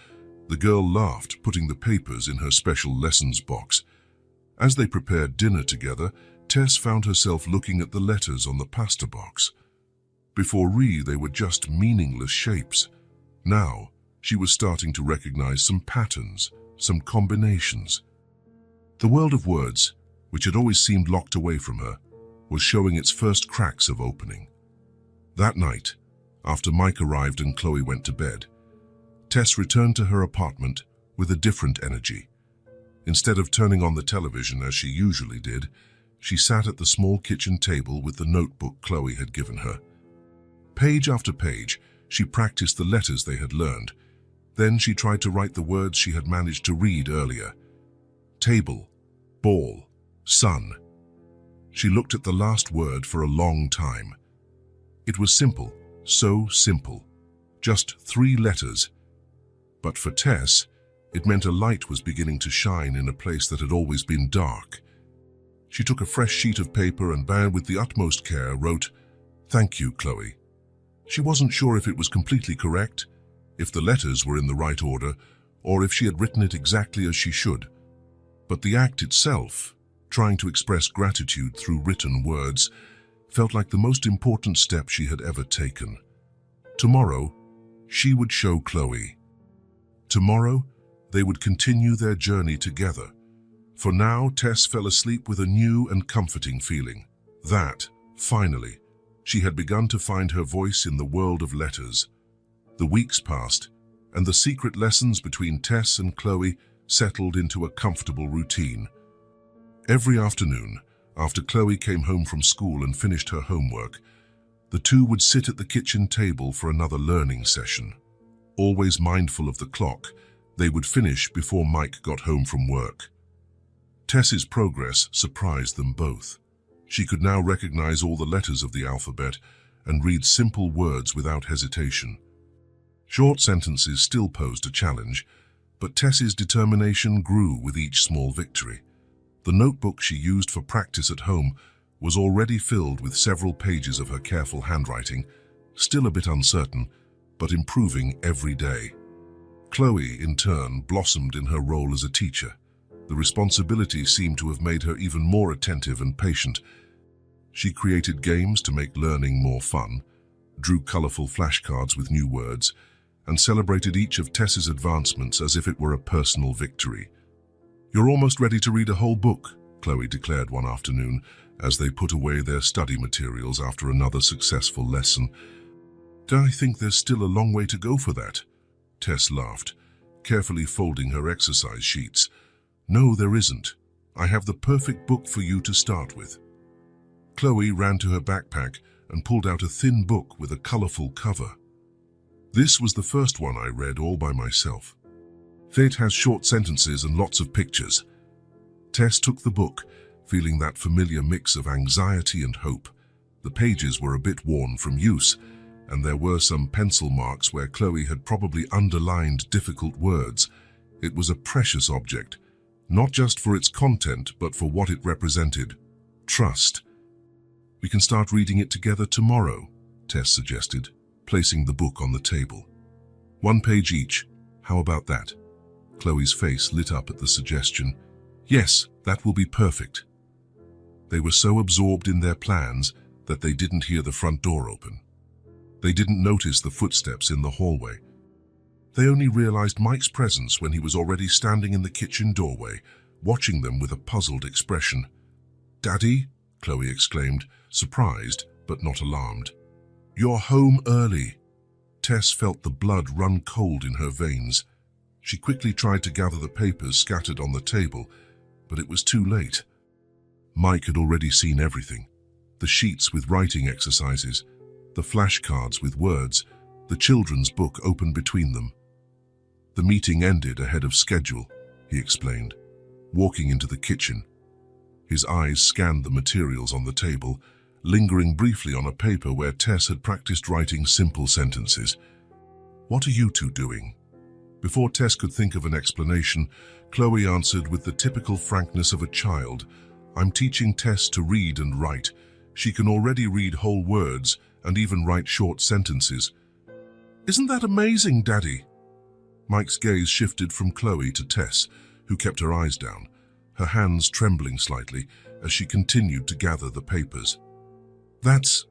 The girl laughed, putting the papers in her special lessons box. As they prepared dinner together, Tess found herself looking at the letters on the pasta box. Before they were just meaningless shapes. Now, she was starting to recognize some patterns, some combinations. The world of words, which had always seemed locked away from her, was showing its first cracks of opening. That night, after Mike arrived and Chloe went to bed, Tess returned to her apartment with a different energy. Instead of turning on the television as she usually did, she sat at the small kitchen table with the notebook Chloe had given her. Page after page, she practiced the letters they had learned. Then she tried to write the words she had managed to read earlier. Table, ball, sun. She looked at the last word for a long time. It was simple, so simple. Just 3 letters. But for Tess, it meant a light was beginning to shine in a place that had always been dark. She took a fresh sheet of paper and with the utmost care wrote, "Thank you, Chloe." She wasn't sure if it was completely correct, if the letters were in the right order, or if she had written it exactly as she should. But the act itself, trying to express gratitude through written words, felt like the most important step she had ever taken. Tomorrow, she would show Chloe. Tomorrow, they would continue their journey together. For now, Tess fell asleep with a new and comforting feeling. That, finally, she had begun to find her voice in the world of letters. The weeks passed, and the secret lessons between Tess and Chloe settled into a comfortable routine. Every afternoon, after Chloe came home from school and finished her homework, the two would sit at the kitchen table for another learning session. Always mindful of the clock, They would finish before Mike got home from work. Tess's progress surprised them both. She could now recognize all the letters of the alphabet and read simple words without hesitation. Short sentences still posed a challenge, but Tess's determination grew with each small victory. The notebook she used for practice at home was already filled with several pages of her careful handwriting, still a bit uncertain, but improving every day. Chloe, in turn, blossomed in her role as a teacher. The responsibility seemed to have made her even more attentive and patient. She created games to make learning more fun, drew colorful flashcards with new words, and celebrated each of Tess's advancements as if it were a personal victory. "You're almost ready to read a whole book," Chloe declared one afternoon as they put away their study materials after another successful lesson. "I think there's still a long way to go for that," Tess laughed, carefully folding her exercise sheets. "No, there isn't. I have the perfect book for you to start with." Chloe ran to her backpack and pulled out a thin book with a colorful cover. "This was the first one I read all by myself. It has short sentences and lots of pictures." Tess took the book, feeling that familiar mix of anxiety and hope. The pages were a bit worn from use, and there were some pencil marks where Chloe had probably underlined difficult words. It was a precious object, not just for its content, but for what it represented: trust. "We can start reading it together tomorrow," Tess suggested, placing the book on the table. "One page each. How about that?" Chloe's face lit up at the suggestion. "Yes, that will be perfect." They were so absorbed in their plans that they didn't hear the front door open. They didn't notice the footsteps in the hallway. They only realized Mike's presence when he was already standing in the kitchen doorway, watching them with a puzzled expression. "Daddy?" Chloe exclaimed, surprised but not alarmed. "You're home early." Tess felt the blood run cold in her veins. She quickly tried to gather the papers scattered on the table, but it was too late. Mike had already seen everything: the sheets with writing exercises, the flashcards with words, the children's book open between them. "The meeting ended ahead of schedule," he explained, walking into the kitchen. His eyes scanned the materials on the table, lingering briefly on a paper where Tess had practiced writing simple sentences. "What are you two doing?" Before Tess could think of an explanation, Chloe answered with the typical frankness of a child. "I'm teaching Tess to read and write. She can already read whole words and even write short sentences." "Isn't that amazing, Daddy?" Mike's gaze shifted from Chloe to Tess, who kept her eyes down, her hands trembling slightly as she continued to gather the papers. "That's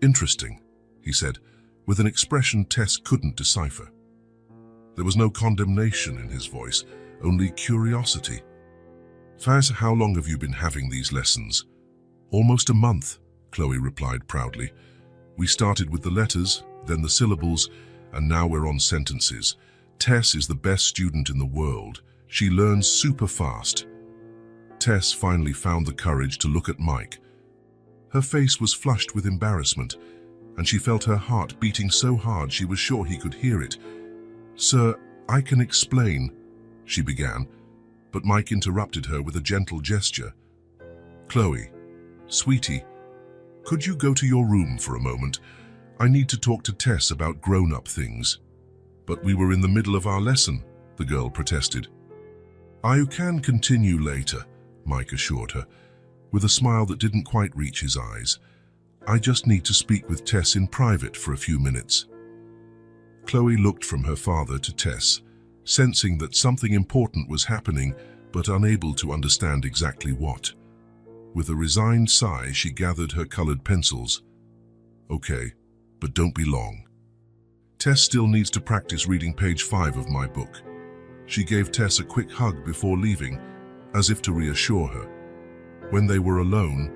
interesting," he said, with an expression Tess couldn't decipher. There was no condemnation in his voice, only curiosity. "Faz, how long have you been having these lessons?" "Almost a month," Chloe replied proudly. "We started with the letters, then the syllables, and now we're on sentences. Tess is the best student in the world. She learns super fast." Tess finally found the courage to look at Mike. Her face was flushed with embarrassment, and she felt her heart beating so hard she was sure he could hear it. "Sir, I can explain," she began, but Mike interrupted her with a gentle gesture. "Chloe, sweetie, could you go to your room for a moment? I need to talk to Tess about grown-up things." "But we were in the middle of our lesson," the girl protested. "I can continue later," Mike assured her, with a smile that didn't quite reach his eyes. "I just need to speak with Tess in private for a few minutes." Chloe looked from her father to Tess, sensing that something important was happening, but unable to understand exactly what. With a resigned sigh, she gathered her colored pencils. "Okay, but don't be long. Tess still needs to practice reading page 5 of my book." She gave Tess a quick hug before leaving, as if to reassure her. When they were alone,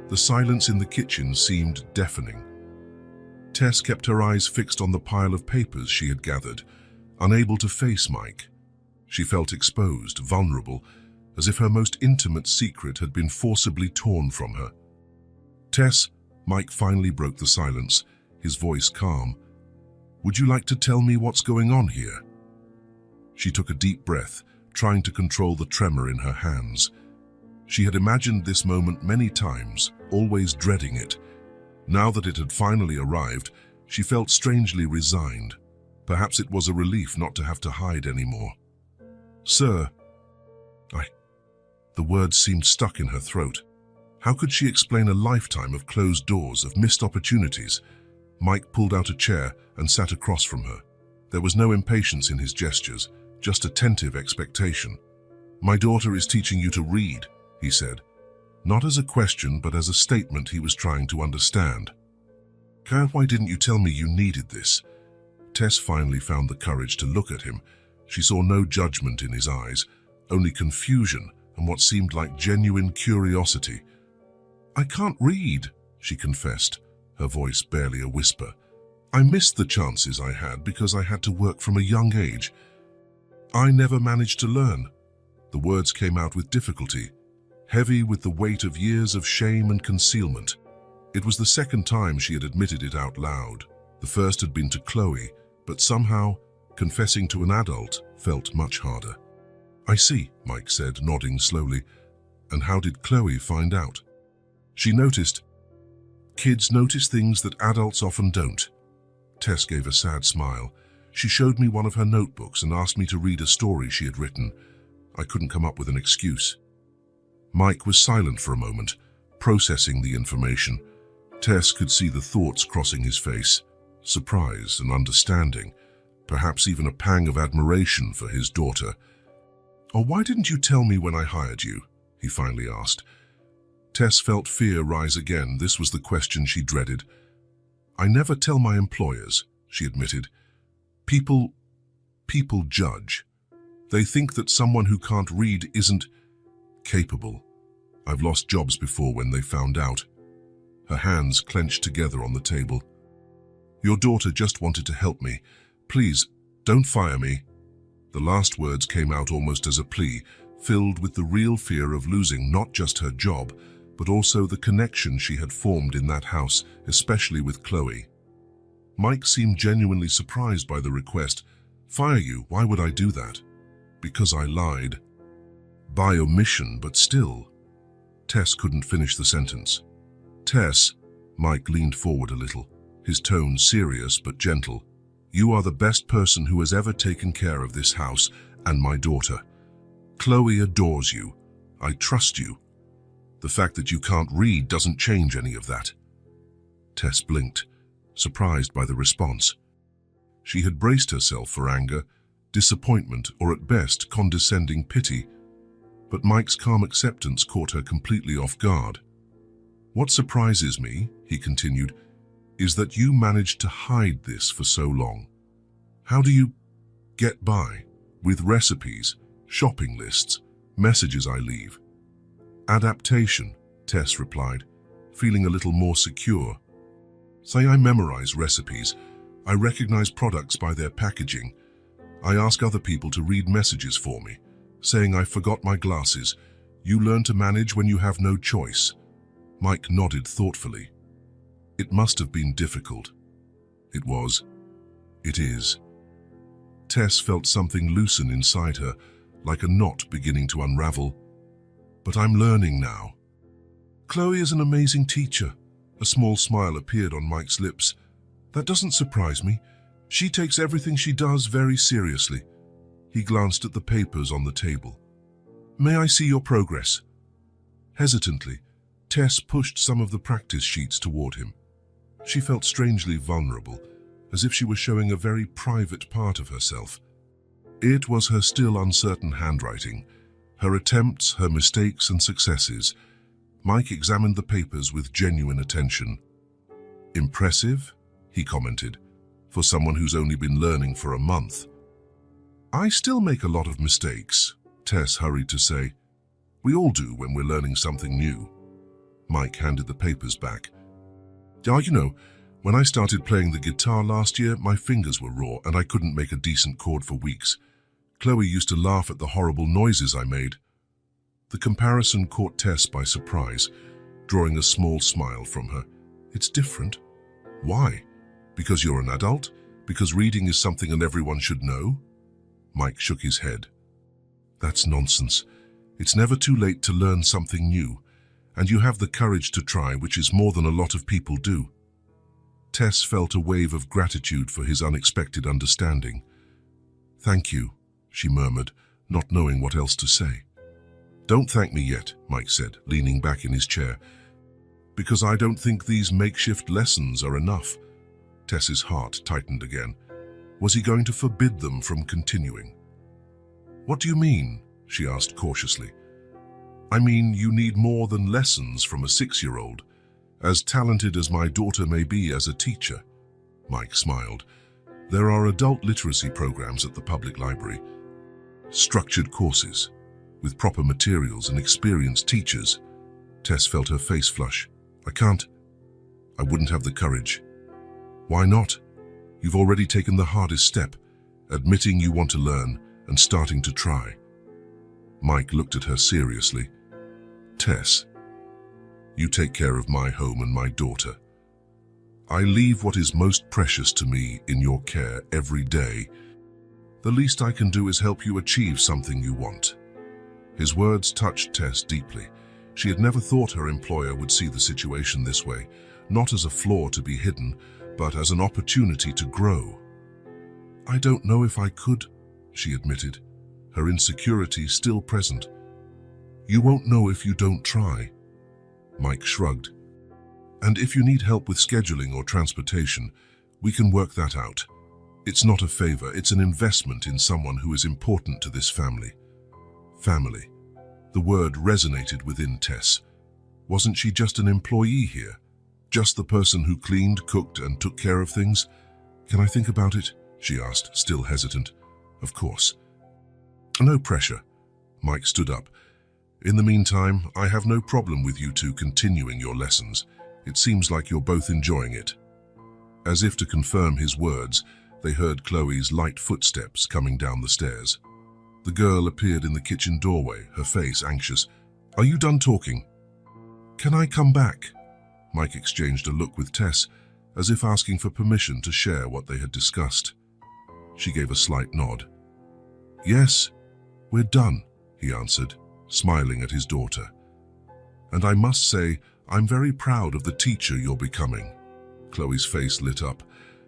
the silence in the kitchen seemed deafening. Tess kept her eyes fixed on the pile of papers she had gathered, unable to face Mike. She felt exposed, vulnerable, as if her most intimate secret had been forcibly torn from her. "Tess," Mike finally broke the silence, his voice calm. "Would you like to tell me what's going on here?" She took a deep breath, trying to control the tremor in her hands. She had imagined this moment many times, always dreading it. Now that it had finally arrived, she felt strangely resigned. Perhaps it was a relief not to have to hide anymore. "Sir, The words seemed stuck in her throat. How could she explain a lifetime of closed doors, of missed opportunities? Mike pulled out a chair and sat across from her. There was no impatience in his gestures, just attentive expectation. "My daughter is teaching you to read," he said. Not as a question, but as a statement he was trying to understand. "Why didn't you tell me you needed this?" Tess finally found the courage to look at him. She saw no judgment in his eyes, only confusion and what seemed like genuine curiosity. "I can't read," she confessed, her voice barely a whisper. "I missed the chances I had because I had to work from a young age. I never managed to learn." The words came out with difficulty, heavy with the weight of years of shame and concealment. It was the second time she had admitted it out loud. The first had been to Chloe, but somehow, confessing to an adult felt much harder. "I see," Mike said, nodding slowly. "And how did Chloe find out?" She noticed. Kids notice things that adults often don't. Tess gave a sad smile. She showed me one of her notebooks and asked me to read a story she had written. I couldn't come up with an excuse. Mike was silent for a moment, processing the information. Tess could see the thoughts crossing his face, surprise and understanding, perhaps even a pang of admiration for his daughter. "Why didn't you tell me when I hired you?" he finally asked. Tess felt fear rise again. This was the question she dreaded. "I never tell my employers," she admitted. People judge. They think that someone who can't read isn't capable. I've lost jobs before when they found out." Her hands clenched together on the table. "Your daughter just wanted to help me. Please, don't fire me." The last words came out almost as a plea, filled with the real fear of losing not just her job, but also the connection she had formed in that house, especially with Chloe. Mike seemed genuinely surprised by the request. "Fire you? Why would I do that?" "Because I lied." "By omission, but still." Tess couldn't finish the sentence. "Tess," Mike leaned forward a little, his tone serious but gentle. "You are the best person who has ever taken care of this house and my daughter. Chloe adores you. I trust you. The fact that you can't read doesn't change any of that." Tess blinked, surprised by the response. She had braced herself for anger, disappointment, or at best condescending pity, but Mike's calm acceptance caught her completely off guard. "What surprises me," he continued, "is that you managed to hide this for so long. How do you get by with recipes, shopping lists, messages I leave?" "Adaptation," Tess replied, feeling a little more secure. "Say I memorize recipes. I recognize products by their packaging. I ask other people to read messages for me, saying I forgot my glasses. You learn to manage when you have no choice." Mike nodded thoughtfully. "It must have been difficult." "It was. It is." Tess felt something loosen inside her, like a knot beginning to unravel. "But I'm learning now." "Chloe is an amazing teacher." A small smile appeared on Mike's lips. "That doesn't surprise me. She takes everything she does very seriously." He glanced at the papers on the table. "May I see your progress?" Hesitantly, Tess pushed some of the practice sheets toward him. She felt strangely vulnerable, as if she were showing a very private part of herself. It was her still uncertain handwriting, her attempts, her mistakes and successes. Mike examined the papers with genuine attention. "Impressive," he commented, "for someone who's only been learning for a month." "I still make a lot of mistakes," Tess hurried to say. "We all do when we're learning something new." Mike handed the papers back. When I started playing the guitar last year, my fingers were raw and I couldn't make a decent chord for weeks. Chloe used to laugh at the horrible noises I made." The comparison caught Tess by surprise, drawing a small smile from her. "It's different." "Why? Because you're an adult? Because reading is something and everyone should know?" Mike shook his head. That's nonsense. It's never too late to learn something new, and you have the courage to try, which is more than a lot of people do. Tess felt a wave of gratitude for his unexpected understanding. Thank you, she murmured, not knowing what else to say. Don't thank me yet, Mike said, leaning back in his chair, because I don't think these makeshift lessons are enough. Tess's heart tightened again. Was he going to forbid them from continuing? What do you mean? She asked cautiously. I mean, you need more than lessons from a 6-year-old. As talented as my daughter may be as a teacher, Mike smiled. There are adult literacy programs at the public library. Structured courses, with proper materials and experienced teachers. Tess felt her face flush. I wouldn't have the courage. Why not? You've already taken the hardest step, admitting you want to learn and starting to try. Mike looked at her seriously. Tess, you take care of my home and my daughter. I leave what is most precious to me in your care every day. The least I can do is help you achieve something you want. His words touched Tess deeply. She had never thought her employer would see the situation this way, not as a flaw to be hidden, but as an opportunity to grow. I don't know if I could, she admitted, her insecurity still present. You won't know if you don't try. Mike shrugged. And if you need help with scheduling or transportation, we can work that out. It's not a favor, it's an investment in someone who is important to this family. Family. The word resonated within Tess. Wasn't she just an employee here? Just the person who cleaned, cooked, and took care of things? Can I think about it? She asked, still hesitant. Of course. No pressure. Mike stood up. In the meantime, I have no problem with you two continuing your lessons. It seems like you're both enjoying it. As if to confirm his words, they heard Chloe's light footsteps coming down the stairs. The girl appeared in the kitchen doorway, her face anxious. Are you done talking? Can I come back? Mike exchanged a look with Tess, as if asking for permission to share what they had discussed. She gave a slight nod. Yes, we're done, he answered, smiling at his daughter. And I must say, I'm very proud of the teacher you're becoming. Chloe's face lit up.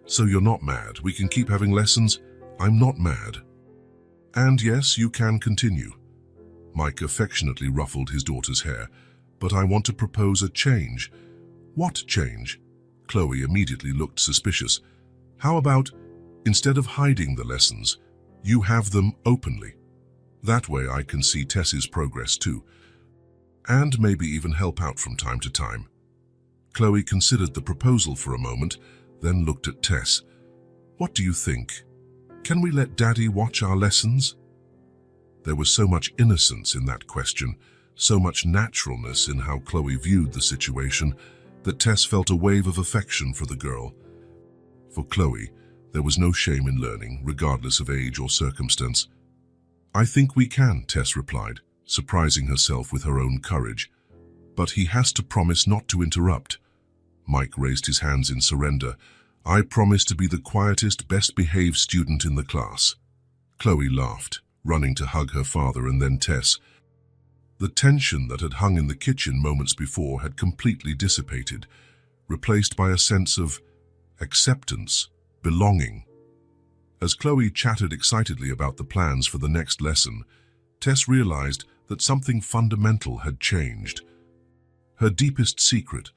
So you're not mad. We can keep having lessons? I'm not mad. And yes, you can continue. Mike affectionately ruffled his daughter's hair. But I want to propose a change. What change? Chloe immediately looked suspicious. How about, instead of hiding the lessons, you have them openly? That way I can see Tess's progress too. And maybe even help out from time to time. Chloe considered the proposal for a moment, then looked at Tess. What do you think? Can we let Daddy watch our lessons? There was so much innocence in that question, so much naturalness in how Chloe viewed the situation, that Tess felt a wave of affection for the girl. For Chloe, there was no shame in learning, regardless of age or circumstance. I think we can, Tess replied, surprising herself with her own courage. But he has to promise not to interrupt. Mike raised his hands in surrender. I promise to be the quietest, best-behaved student in the class. Chloe laughed, running to hug her father and then Tess. The tension that had hung in the kitchen moments before had completely dissipated, replaced by a sense of acceptance, belonging. As Chloe chatted excitedly about the plans for the next lesson, Tess realized that something fundamental had changed. Her deepest secret,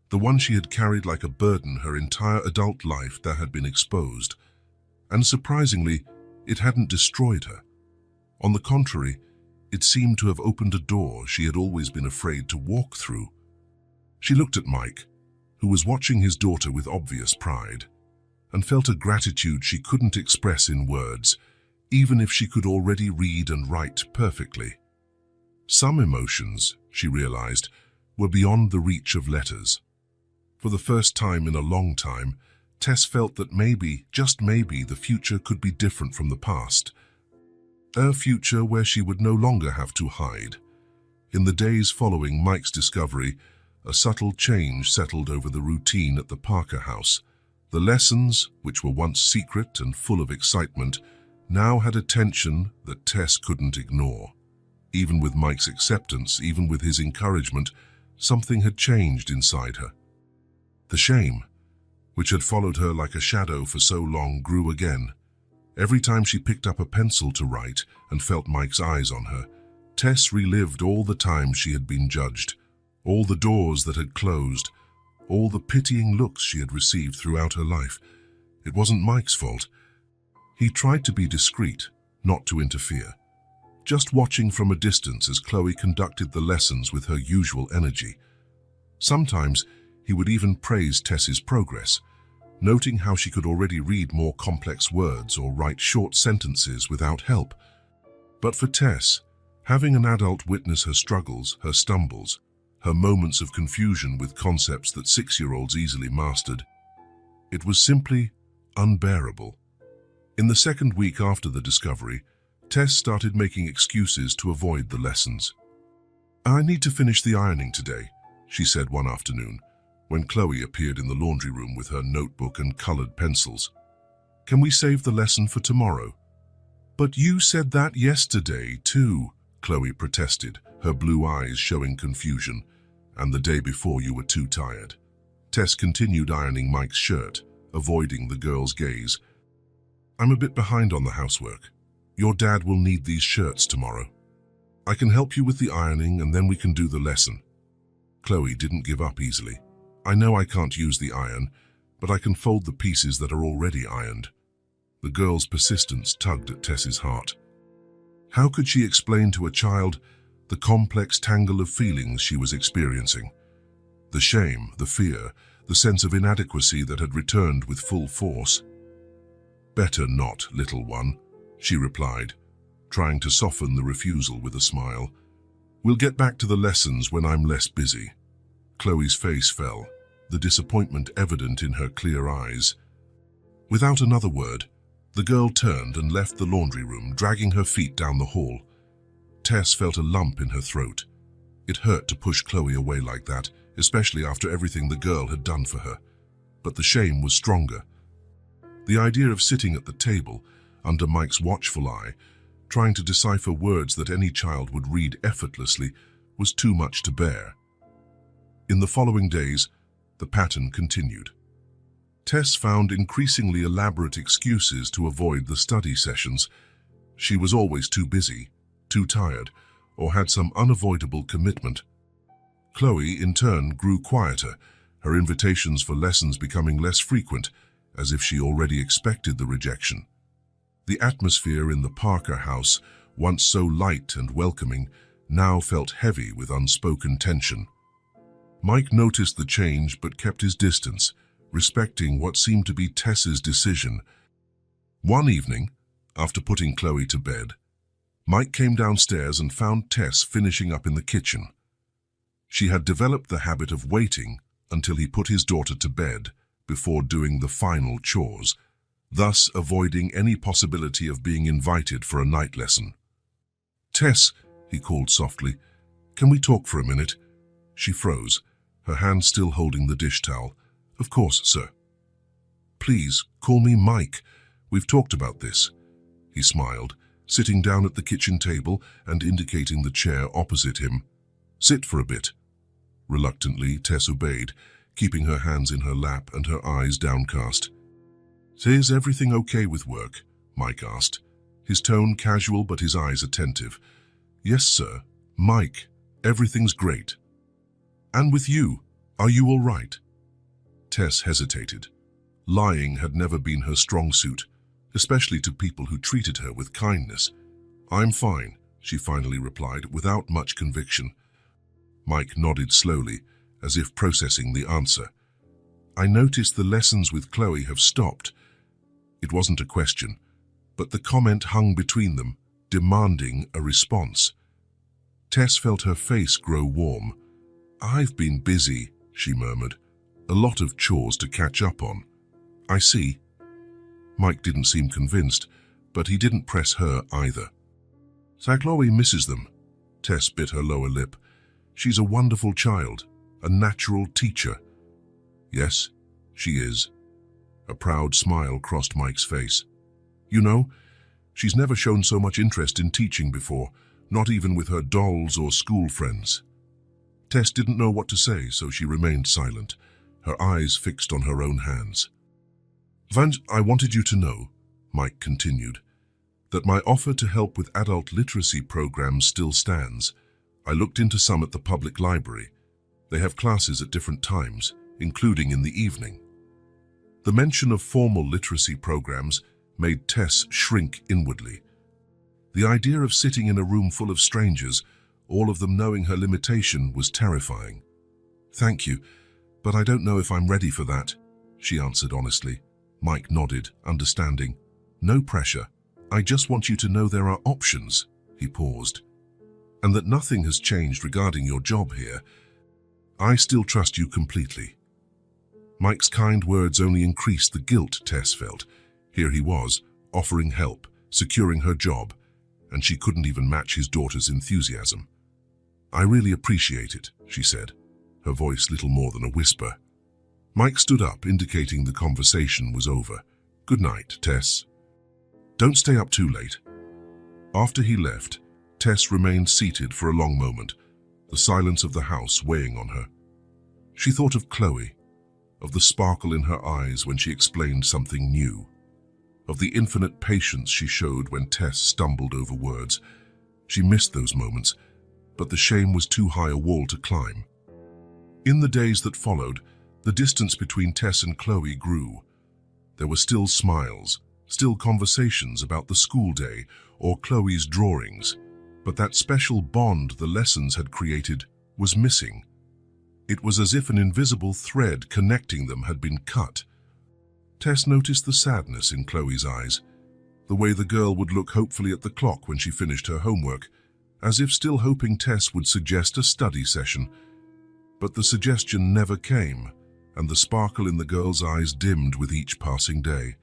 the one she had carried like a burden her entire adult life, that had been exposed. And surprisingly, it hadn't destroyed her. On the contrary, it seemed to have opened a door she had always been afraid to walk through. She looked at Mike, who was watching his daughter with obvious pride, and felt a gratitude she couldn't express in words, even if she could already read and write perfectly. Some emotions, she realized, were beyond the reach of letters. For the first time in a long time, Tess felt that maybe, just maybe, the future could be different from the past. A future where she would no longer have to hide. In the days following Mike's discovery, a subtle change settled over the routine at the Parker house. The lessons, which were once secret and full of excitement, now had a tension that Tess couldn't ignore. Even with Mike's acceptance, even with his encouragement, something had changed inside her. The shame, which had followed her like a shadow for so long, grew again. Every time she picked up a pencil to write and felt Mike's eyes on her, Tess relived all the times she had been judged, all the doors that had closed, all the pitying looks she had received throughout her life. It wasn't Mike's fault. He tried to be discreet, not to interfere, just watching from a distance as Chloe conducted the lessons with her usual energy. Sometimes he would even praise Tess's progress, noting how she could already read more complex words or write short sentences without help. But for Tess, having an adult witness her struggles, her stumbles, her moments of confusion with concepts that 6-year-olds easily mastered, it was simply unbearable. In the second week after the discovery, Tess started making excuses to avoid the lessons. "I need to finish the ironing today," she said one afternoon, when Chloe appeared in the laundry room with her notebook and colored pencils. "Can we save the lesson for tomorrow?" "But you said that yesterday, too," Chloe protested, her blue eyes showing confusion. "And the day before you were too tired." Tess continued ironing Mike's shirt, avoiding the girl's gaze. "I'm a bit behind on the housework. Your dad will need these shirts tomorrow. I can help you with the ironing and then we can do the lesson." Chloe didn't give up easily. "I know I can't use the iron, but I can fold the pieces that are already ironed." The girl's persistence tugged at Tess's heart. How could she explain to a child the complex tangle of feelings she was experiencing? The shame, the fear, the sense of inadequacy that had returned with full force. "Better not, little one," she replied, trying to soften the refusal with a smile. "We'll get back to the lessons when I'm less busy." Chloe's face fell, the disappointment evident in her clear eyes. Without another word, the girl turned and left the laundry room, dragging her feet down the hall. Tess felt a lump in her throat. It hurt to push Chloe away like that, especially after everything the girl had done for her. But the shame was stronger. The idea of sitting at the table, under Mike's watchful eye, trying to decipher words that any child would read effortlessly, was too much to bear. In the following days, the pattern continued. Tess found increasingly elaborate excuses to avoid the study sessions. She was always too busy, too tired, or had some unavoidable commitment. Chloe, in turn, grew quieter, her invitations for lessons becoming less frequent, as if she already expected the rejection. The atmosphere in the Parker house, once so light and welcoming, now felt heavy with unspoken tension. Mike noticed the change but kept his distance, respecting what seemed to be Tess's decision. One evening, after putting Chloe to bed, Mike came downstairs and found Tess finishing up in the kitchen. She had developed the habit of waiting until he put his daughter to bed before doing the final chores, thus avoiding any possibility of being invited for a night lesson. "Tess," he called softly, "can we talk for a minute?" She froze, her hand still holding the dish towel. "Of course, sir." "Please, call me Mike. We've talked about this." He smiled, sitting down at the kitchen table and indicating the chair opposite him. "Sit for a bit." Reluctantly, Tess obeyed, keeping her hands in her lap and her eyes downcast. "Is everything okay with work?" Mike asked, his tone casual but his eyes attentive. "Yes, sir. Mike, everything's great." "And with you, are you all right?" Tess hesitated. Lying had never been her strong suit, especially to people who treated her with kindness. "I'm fine," she finally replied, without much conviction. Mike nodded slowly, as if processing the answer. "I noticed the lessons with Chloe have stopped." It wasn't a question, but the comment hung between them, demanding a response. Tess felt her face grow warm. "I've been busy," she murmured. "A lot of chores to catch up on." "I see." Mike didn't seem convinced, but he didn't press her either. "So Chloe misses them." Tess bit her lower lip. "She's a wonderful child, a natural teacher." "Yes, she is." A proud smile crossed Mike's face. "You know, She's never shown so much interest in teaching before, not even with her dolls or school friends. Tess didn't know what to say, so she remained silent, her eyes fixed on her own hands. I wanted you to know, Mike continued, that my offer to help with adult literacy programs still stands. I looked into some at the public library. They have classes at different times, including in the evening. The mention of formal literacy programs made Tess shrink inwardly. The idea of sitting in a room full of strangers, all of them knowing her limitation, was terrifying. Thank you, but I don't know if I'm ready for that, she answered honestly. Mike nodded, understanding. No pressure. I just want you to know there are options, he paused, and that nothing has changed regarding your job here. I still trust you completely. Mike's kind words only increased the guilt Tess felt. Here he was, offering help, securing her job, and she couldn't even match his daughter's enthusiasm. I really appreciate it, she said, her voice little more than a whisper. Mike stood up, indicating the conversation was over. Good night, Tess. Don't stay up too late. After he left, Tess remained seated for a long moment, the silence of the house weighing on her. She thought of Chloe, of the sparkle in her eyes when she explained something new, of the infinite patience she showed when Tess stumbled over words. She missed those moments, but the shame was too high a wall to climb. In the days that followed, the distance between Tess and Chloe grew. There were still smiles, still conversations about the school day or Chloe's drawings, but that special bond the lessons had created was missing. It was as if an invisible thread connecting them had been cut. Tess noticed the sadness in Chloe's eyes, the way the girl would look hopefully at the clock when she finished her homework, as if still hoping Tess would suggest a study session. But the suggestion never came, and the sparkle in the girl's eyes dimmed with each passing day.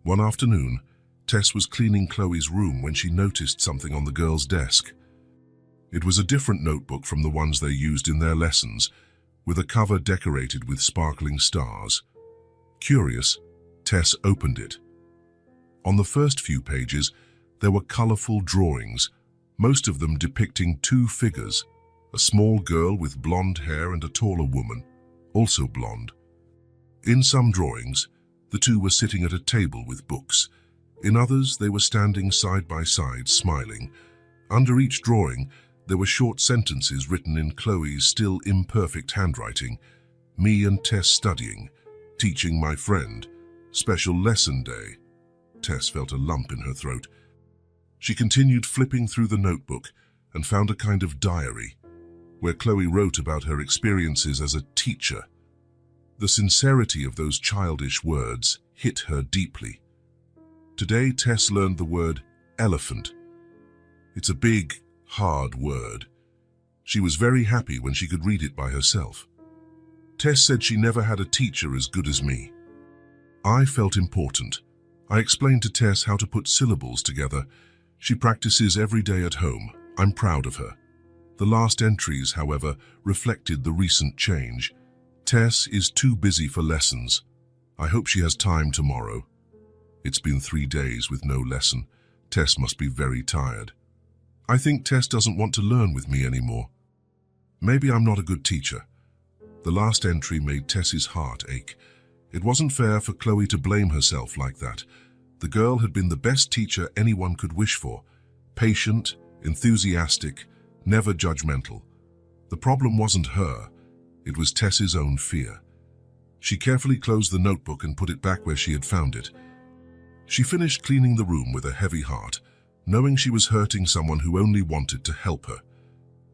One afternoon, Tess was cleaning Chloe's room when she noticed something on the girl's desk. It was a different notebook from the ones they used in their lessons, with a cover decorated with sparkling stars. Curious, Tess opened it. On the first few pages, there were colorful drawings, most of them depicting two figures, a small girl with blonde hair and a taller woman, also blonde. In some drawings, the two were sitting at a table with books. In others, they were standing side by side, smiling. Under each drawing, there were short sentences written in Chloe's still imperfect handwriting. Me and Tess studying, teaching my friend, special lesson day. Tess felt a lump in her throat. She continued flipping through the notebook and found a kind of diary, where Chloe wrote about her experiences as a teacher. The sincerity of those childish words hit her deeply. Today, Tess learned the word elephant. It's a big, hard word. She was very happy when she could read it by herself. Tess said she never had a teacher as good as me. I felt important. I explained to Tess how to put syllables together. She practices every day at home. I'm proud of her. The last entries, however, reflected the recent change. Tess is too busy for lessons. I hope she has time tomorrow. It's been 3 days with no lesson. Tess must be very tired. I think Tess doesn't want to learn with me anymore. Maybe I'm not a good teacher. The last entry made Tess's heart ache. It wasn't fair for Chloe to blame herself like that. The girl had been the best teacher anyone could wish for. Patient, enthusiastic, never judgmental. The problem wasn't her. It was Tess's own fear. She carefully closed the notebook and put it back where she had found it. She finished cleaning the room with a heavy heart, knowing she was hurting someone who only wanted to help her.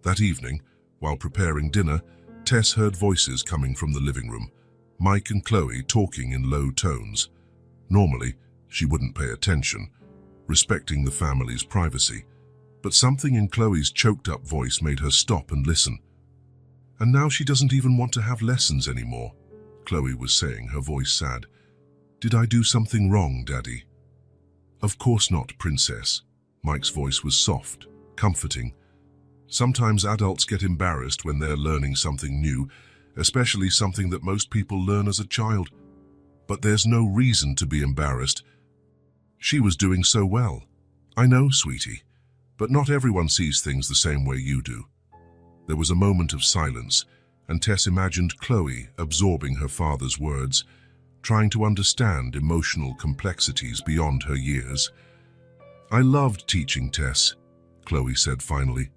That evening, while preparing dinner, Tess heard voices coming from the living room, Mike and Chloe talking in low tones. Normally, she wouldn't pay attention, respecting the family's privacy, but something in Chloe's choked-up voice made her stop and listen. And now she doesn't even want to have lessons anymore, Chloe was saying, her voice sad. Did I do something wrong, Daddy? Of course not, Princess. Mike's voice was soft, comforting. Sometimes adults get embarrassed when they're learning something new, especially something that most people learn as a child. But there's no reason to be embarrassed. She was doing so well. I know, sweetie, but not everyone sees things the same way you do. There was a moment of silence, and Tess imagined Chloe absorbing her father's words, trying to understand emotional complexities beyond her years. I loved teaching, Tess, Chloe said finally,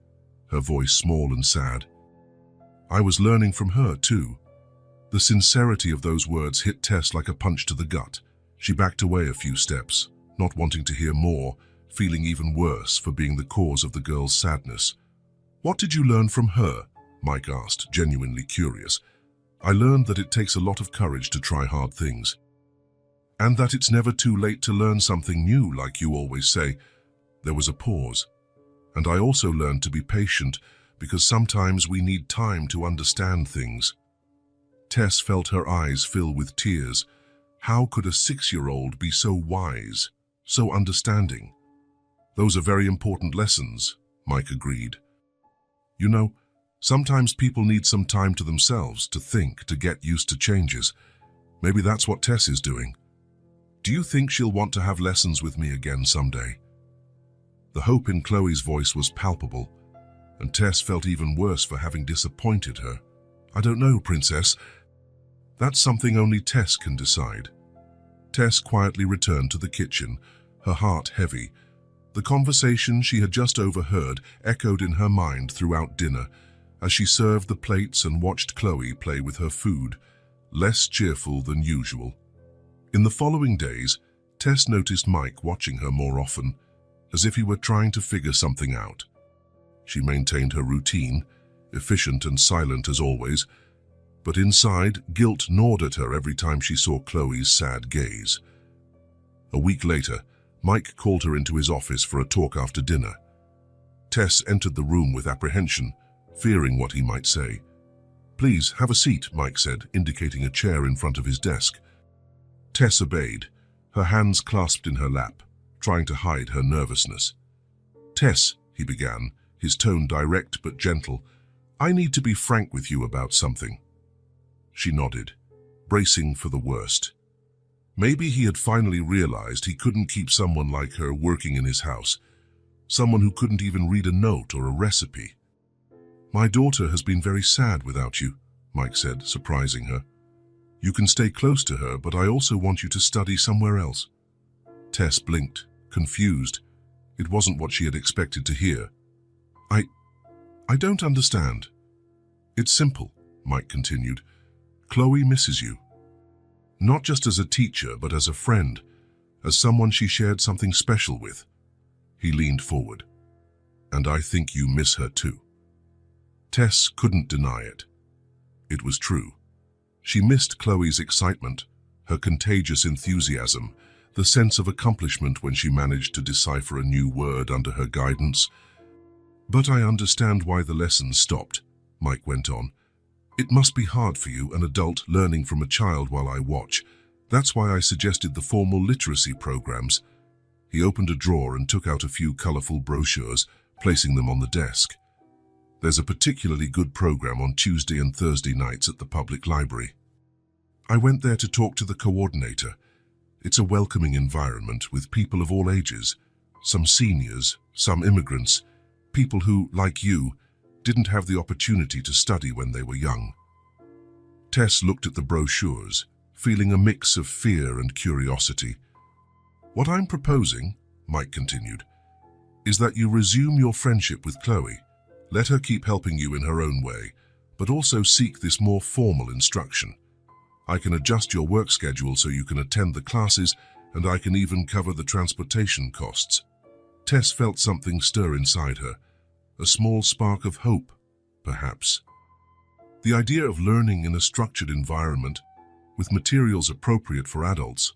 her voice small and sad. I was learning from her, too. The sincerity of those words hit Tess like a punch to the gut. She backed away a few steps, not wanting to hear more, feeling even worse for being the cause of the girl's sadness. What did you learn from her? Mike asked, genuinely curious. I learned that it takes a lot of courage to try hard things. And that it's never too late to learn something new, like you always say. There was a pause. And I also learned to be patient, because sometimes we need time to understand things. Tess felt her eyes fill with tears. How could a 6-year-old be so wise, so understanding? Those are very important lessons, Mike agreed. You know, sometimes people need some time to themselves, to think, to get used to changes. Maybe that's what Tess is doing. Do you think she'll want to have lessons with me again someday? The hope in Chloe's voice was palpable, and Tess felt even worse for having disappointed her. I don't know, Princess. That's something only Tess can decide. Tess quietly returned to the kitchen, her heart heavy. The conversation she had just overheard echoed in her mind throughout dinner as she served the plates and watched Chloe play with her food, less cheerful than usual. In the following days, Tess noticed Mike watching her more often, as if he were trying to figure something out. She maintained her routine, efficient and silent as always, but inside, guilt gnawed at her every time she saw Chloe's sad gaze. A week later, Mike called her into his office for a talk after dinner. Tess entered the room with apprehension, fearing what he might say. "Please, have a seat," Mike said, indicating a chair in front of his desk. Tess obeyed, her hands clasped in her lap, trying to hide her nervousness. "Tess," he began, his tone direct but gentle, "I need to be frank with you about something." She nodded, bracing for the worst. Maybe he had finally realized he couldn't keep someone like her working in his house, someone who couldn't even read a note or a recipe. "My daughter has been very sad without you," Mike said, surprising her. "You can stay close to her, but I also want you to study somewhere else." Tess blinked, confused. It wasn't what she had expected to hear. I don't understand." "It's simple," Mike continued. "Chloe misses you. Not just as a teacher, but as a friend, as someone she shared something special with." He leaned forward. "And I think you miss her too." Tess couldn't deny it. It was true. She missed Chloe's excitement, her contagious enthusiasm, the sense of accomplishment when she managed to decipher a new word under her guidance. "But I understand why the lessons stopped," Mike went on. "It must be hard for you, an adult, learning from a child while I watch. That's why I suggested the formal literacy programs." He opened a drawer and took out a few colorful brochures, placing them on the desk. "There's a particularly good program on Tuesday and Thursday nights at the public library." I went there to talk to the coordinator. It's a welcoming environment with people of all ages, some seniors, some immigrants, people who, like you, didn't have the opportunity to study when they were young. Tess looked at the brochures, feeling a mix of fear and curiosity. "What I'm proposing," Mike continued, "is that you resume your friendship with Chloe. Let her keep helping you in her own way, but also seek this more formal instruction. I can adjust your work schedule so you can attend the classes, and I can even cover the transportation costs." Tess felt something stir inside her, a small spark of hope, perhaps. The idea of learning in a structured environment, with materials appropriate for adults,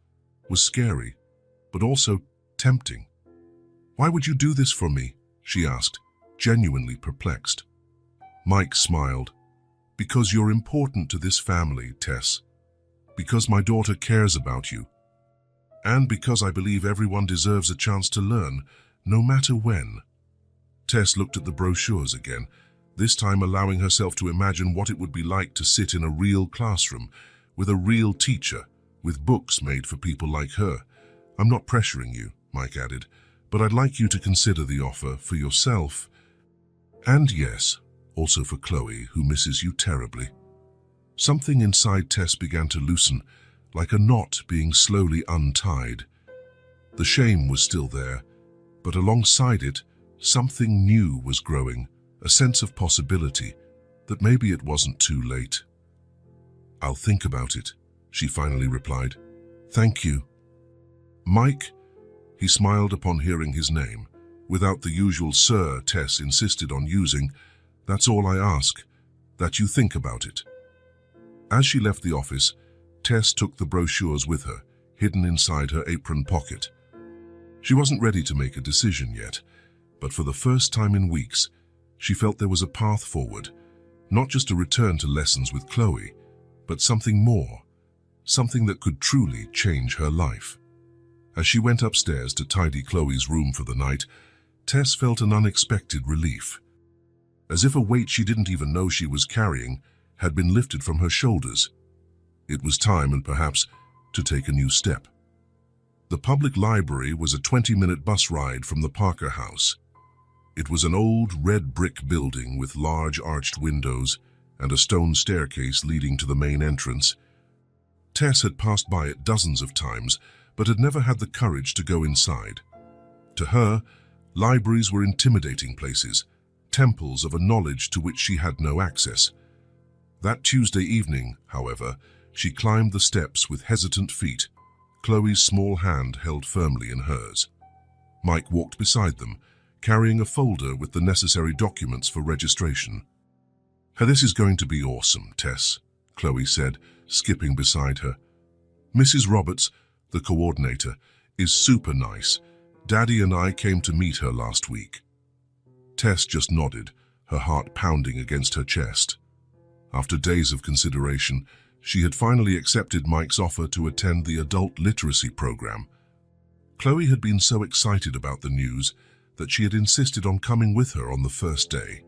was scary, but also tempting. "Why would you do this for me?" she asked, genuinely perplexed. Mike smiled. "Because you're important to this family, Tess. Because my daughter cares about you. And because I believe everyone deserves a chance to learn, no matter when." Tess looked at the brochures again, this time allowing herself to imagine what it would be like to sit in a real classroom, with a real teacher, with books made for people like her. "I'm not pressuring you," Mike added, but I'd like you to consider the offer for yourself. And yes, also for Chloe, who misses you terribly. Something inside Tess began to loosen, like a knot being slowly untied. The shame was still there, but alongside it, something new was growing, a sense of possibility, that maybe it wasn't too late. "I'll think about it," she finally replied. "Thank you." "Mike," he smiled upon hearing his name, without the usual "sir" Tess insisted on using. "That's all I ask, that you think about it." As she left the office, Tess took the brochures with her, hidden inside her apron pocket. She wasn't ready to make a decision yet, but for the first time in weeks, she felt there was a path forward, not just a return to lessons with Chloe, but something more, something that could truly change her life. As she went upstairs to tidy Chloe's room for the night, Tess felt an unexpected relief, as if a weight she didn't even know she was carrying had been lifted from her shoulders. It was time, and perhaps, to take a new step. The public library was a 20-minute bus ride from the Parker house. It was an old red brick building with large arched windows and a stone staircase leading to the main entrance. Tess had passed by it dozens of times, but had never had the courage to go inside. To her, libraries were intimidating places, temples of a knowledge to which she had no access. That Tuesday evening, however, she climbed the steps with hesitant feet, Chloe's small hand held firmly in hers. Mike walked beside them, carrying a folder with the necessary documents for registration. "This is going to be awesome, Tess," Chloe said, skipping beside her. "Mrs. Roberts, the coordinator, is super nice. Daddy and I came to meet her last week." Tess just nodded, her heart pounding against her chest. After days of consideration, she had finally accepted Mike's offer to attend the adult literacy program. Chloe had been so excited about the news that she had insisted on coming with her on the first day.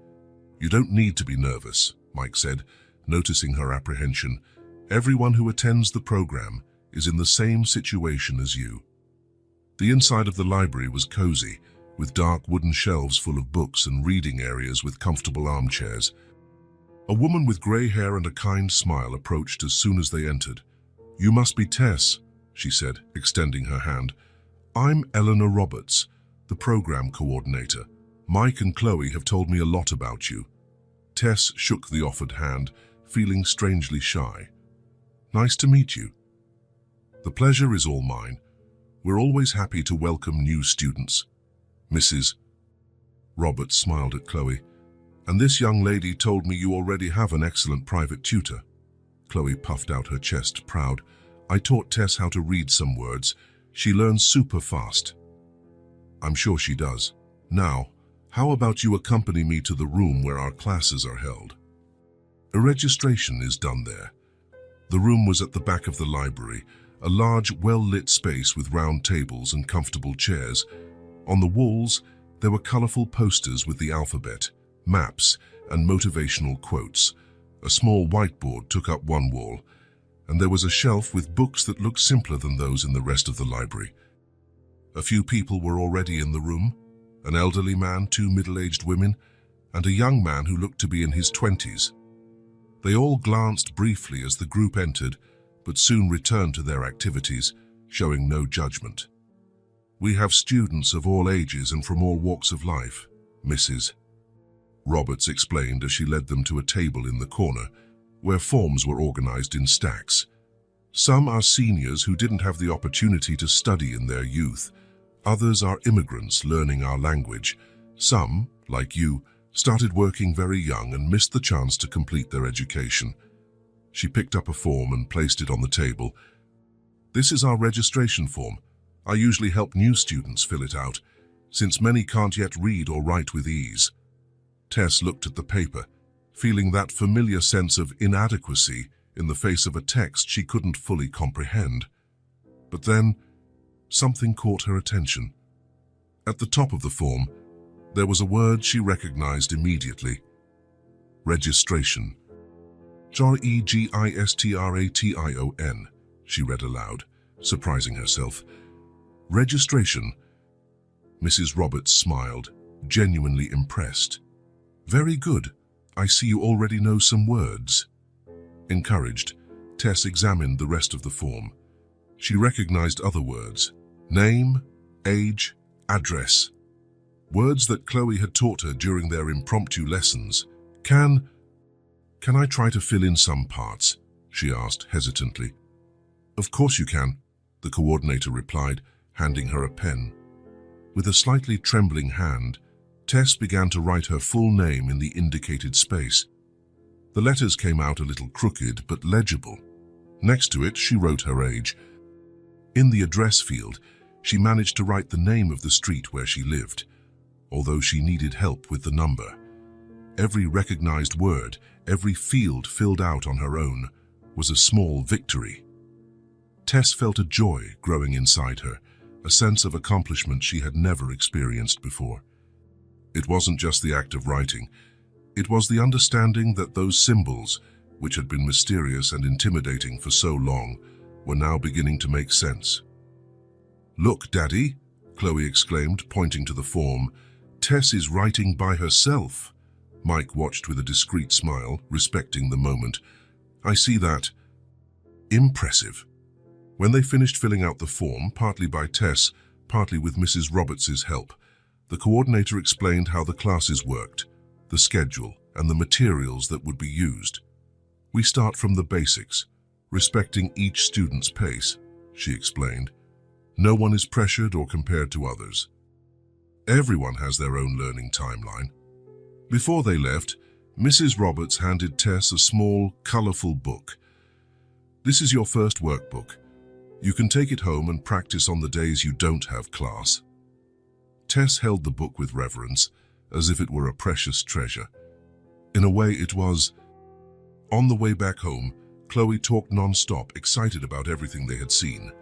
"You don't need to be nervous," Mike said, noticing her apprehension. "Everyone who attends the program is in the same situation as you." The inside of the library was cozy, with dark wooden shelves full of books and reading areas with comfortable armchairs. A woman with grey hair and a kind smile approached as soon as they entered. "You must be Tess," she said, extending her hand. "I'm Eleanor Roberts, the program coordinator. Mike and Chloe have told me a lot about you." Tess shook the offered hand, feeling strangely shy. "Nice to meet you." "The pleasure is all mine. We're always happy to welcome new students." Mrs. Roberts smiled at Chloe. "And this young lady told me you already have an excellent private tutor." Chloe puffed out her chest, proud. "I taught Tess how to read some words. She learns super fast." "I'm sure she does. Now, how about you accompany me to the room where our classes are held?" A registration is done there. The room was at the back of the library, a large, well-lit space with round tables and comfortable chairs. On the walls, there were colorful posters with the alphabet, maps, and motivational quotes. A small whiteboard took up one wall, and there was a shelf with books that looked simpler than those in the rest of the library. A few people were already in the room, an elderly man, two middle-aged women, and a young man who looked to be in his 20s. They all glanced briefly as the group entered, but soon returned to their activities, showing no judgment. "We have students of all ages and from all walks of life," Mrs. Roberts explained as she led them to a table in the corner, where forms were organized in stacks. "Some are seniors who didn't have the opportunity to study in their youth. Others are immigrants learning our language. Some, like you, started working very young and missed the chance to complete their education." She picked up a form and placed it on the table. "This is our registration form. I usually help new students fill it out, since many can't yet read or write with ease." Tess looked at the paper, feeling that familiar sense of inadequacy in the face of a text she couldn't fully comprehend. But then, something caught her attention. At the top of the form, there was a word she recognized immediately: registration."registration," she read aloud, surprising herself. "Registration. Mrs. Roberts smiled, genuinely impressed. Very good. I see you already know some words. Encouraged, Tess examined the rest of the form. She recognized other words: name, age, address. Words that Chloe had taught her during their impromptu lessons. Can I try to fill in some parts? She asked hesitantly. Of course you can, the coordinator replied, handing her a pen. With a slightly trembling hand, Tess began to write her full name in the indicated space. The letters came out a little crooked but legible. Next to it, she wrote her age. In the address field, she managed to write the name of the street where she lived, although she needed help with the number. Every recognized word, every field filled out on her own, was a small victory. Tess felt a joy growing inside her, a sense of accomplishment she had never experienced before. It wasn't just the act of writing. It was the understanding that those symbols, which had been mysterious and intimidating for so long, were now beginning to make sense. Look, Daddy, Chloe exclaimed, pointing to the form. Tess is writing by herself. Mike watched with a discreet smile, respecting the moment. I see that. Impressive. When they finished filling out the form, partly by Tess, partly with Mrs. Roberts's help, the coordinator explained how the classes worked, the schedule, and the materials that would be used. We start from the basics, respecting each student's pace, she explained. No one is pressured or compared to others. Everyone has their own learning timeline. Before they left, Mrs. Roberts handed Tess a small, colorful book. This is your first workbook. You can take it home and practice on the days you don't have class. Tess held the book with reverence, as if it were a precious treasure. In a way, it was. On the way back home, Chloe talked non-stop, excited about everything they had seen.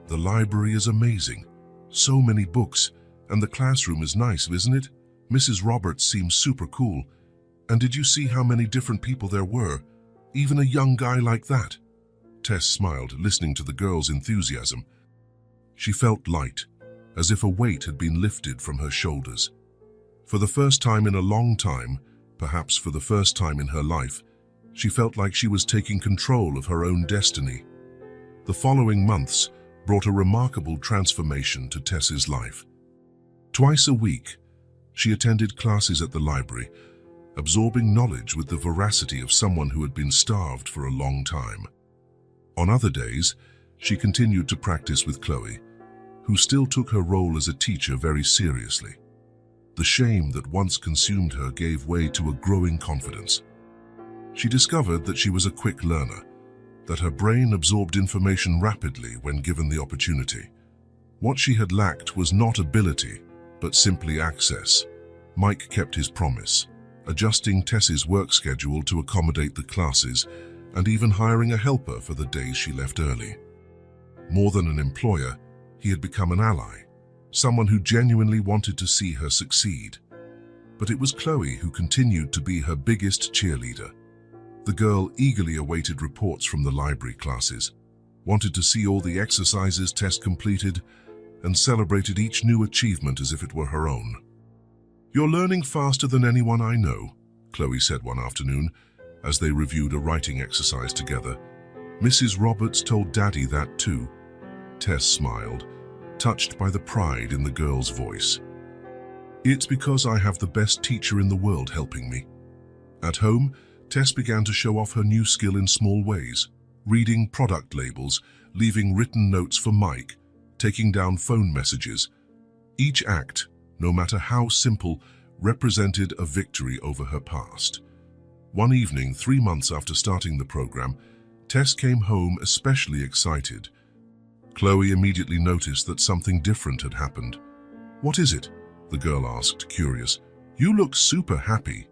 The library is amazing. So many books. And the classroom is nice, isn't it? Mrs. Roberts seems super cool. And did you see how many different people there were? Even a young guy like that. Tess smiled, listening to the girl's enthusiasm. She felt light, as if a weight had been lifted from her shoulders. For the first time in a long time, perhaps for the first time in her life, she felt like she was taking control of her own destiny. The following months brought a remarkable transformation to Tess's life. Twice a week, she attended classes at the library, absorbing knowledge with the veracity of someone who had been starved for a long time. On other days, she continued to practice with Chloe, who still took her role as a teacher very seriously. The shame that once consumed her gave way to a growing confidence. She discovered that she was a quick learner, that her brain absorbed information rapidly when given the opportunity. What she had lacked was not ability, but simply access. Mike kept his promise, adjusting Tess's work schedule to accommodate the classes, and even hiring a helper for the days she left early. More than an employer, he had become an ally, someone who genuinely wanted to see her succeed. But it was Chloe who continued to be her biggest cheerleader. The girl eagerly awaited reports from the library classes, wanted to see all the exercises Tess completed, and celebrated each new achievement as if it were her own. You're learning faster than anyone I know, Chloe said one afternoon, as they reviewed a writing exercise together. Mrs. Roberts told Daddy that too. Tess smiled, touched by the pride in the girl's voice. It's because I have the best teacher in the world helping me. At home, Tess began to show off her new skill in small ways, reading product labels, leaving written notes for Mike, taking down phone messages. Each act, no matter how simple, represented a victory over her past. One evening, 3 months after starting the program, Tess came home especially excited. Chloe immediately noticed that something different had happened. What is it? The girl asked, curious. You look super happy.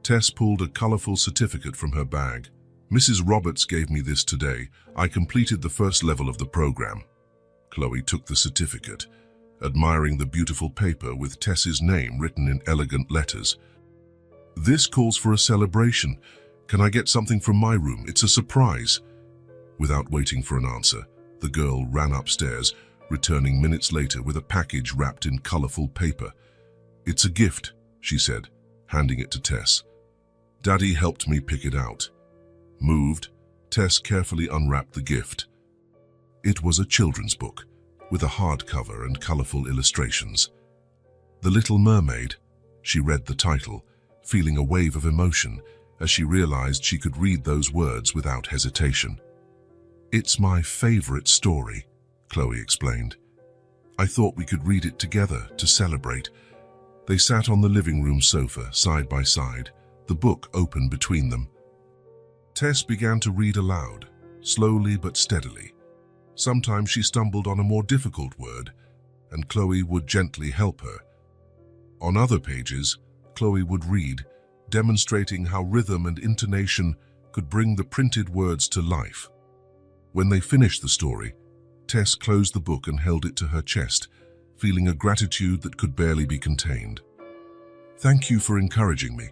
Tess pulled a colorful certificate from her bag. Mrs. Roberts gave me this today. I completed the first level of the program. Chloe took the certificate, admiring the beautiful paper with Tess's name written in elegant letters. This calls for a celebration. Can I get something from my room? It's a surprise. Without waiting for an answer, the girl ran upstairs, returning minutes later with a package wrapped in colorful paper. "It's a gift," she said, handing it to Tess. "Daddy helped me pick it out." Moved, Tess carefully unwrapped the gift. It was a children's book, with a hardcover and colorful illustrations. "The Little Mermaid," she read the title, feeling a wave of emotion as she realized she could read those words without hesitation. "It's my favorite story," Chloe explained. "I thought we could read it together to celebrate." They sat on the living room sofa, side by side, the book open between them. Tess began to read aloud, slowly but steadily. Sometimes she stumbled on a more difficult word, and Chloe would gently help her. On other pages, Chloe would read, demonstrating how rhythm and intonation could bring the printed words to life. When they finished the story, Tess closed the book and held it to her chest, feeling a gratitude that could barely be contained. "Thank you for encouraging me,"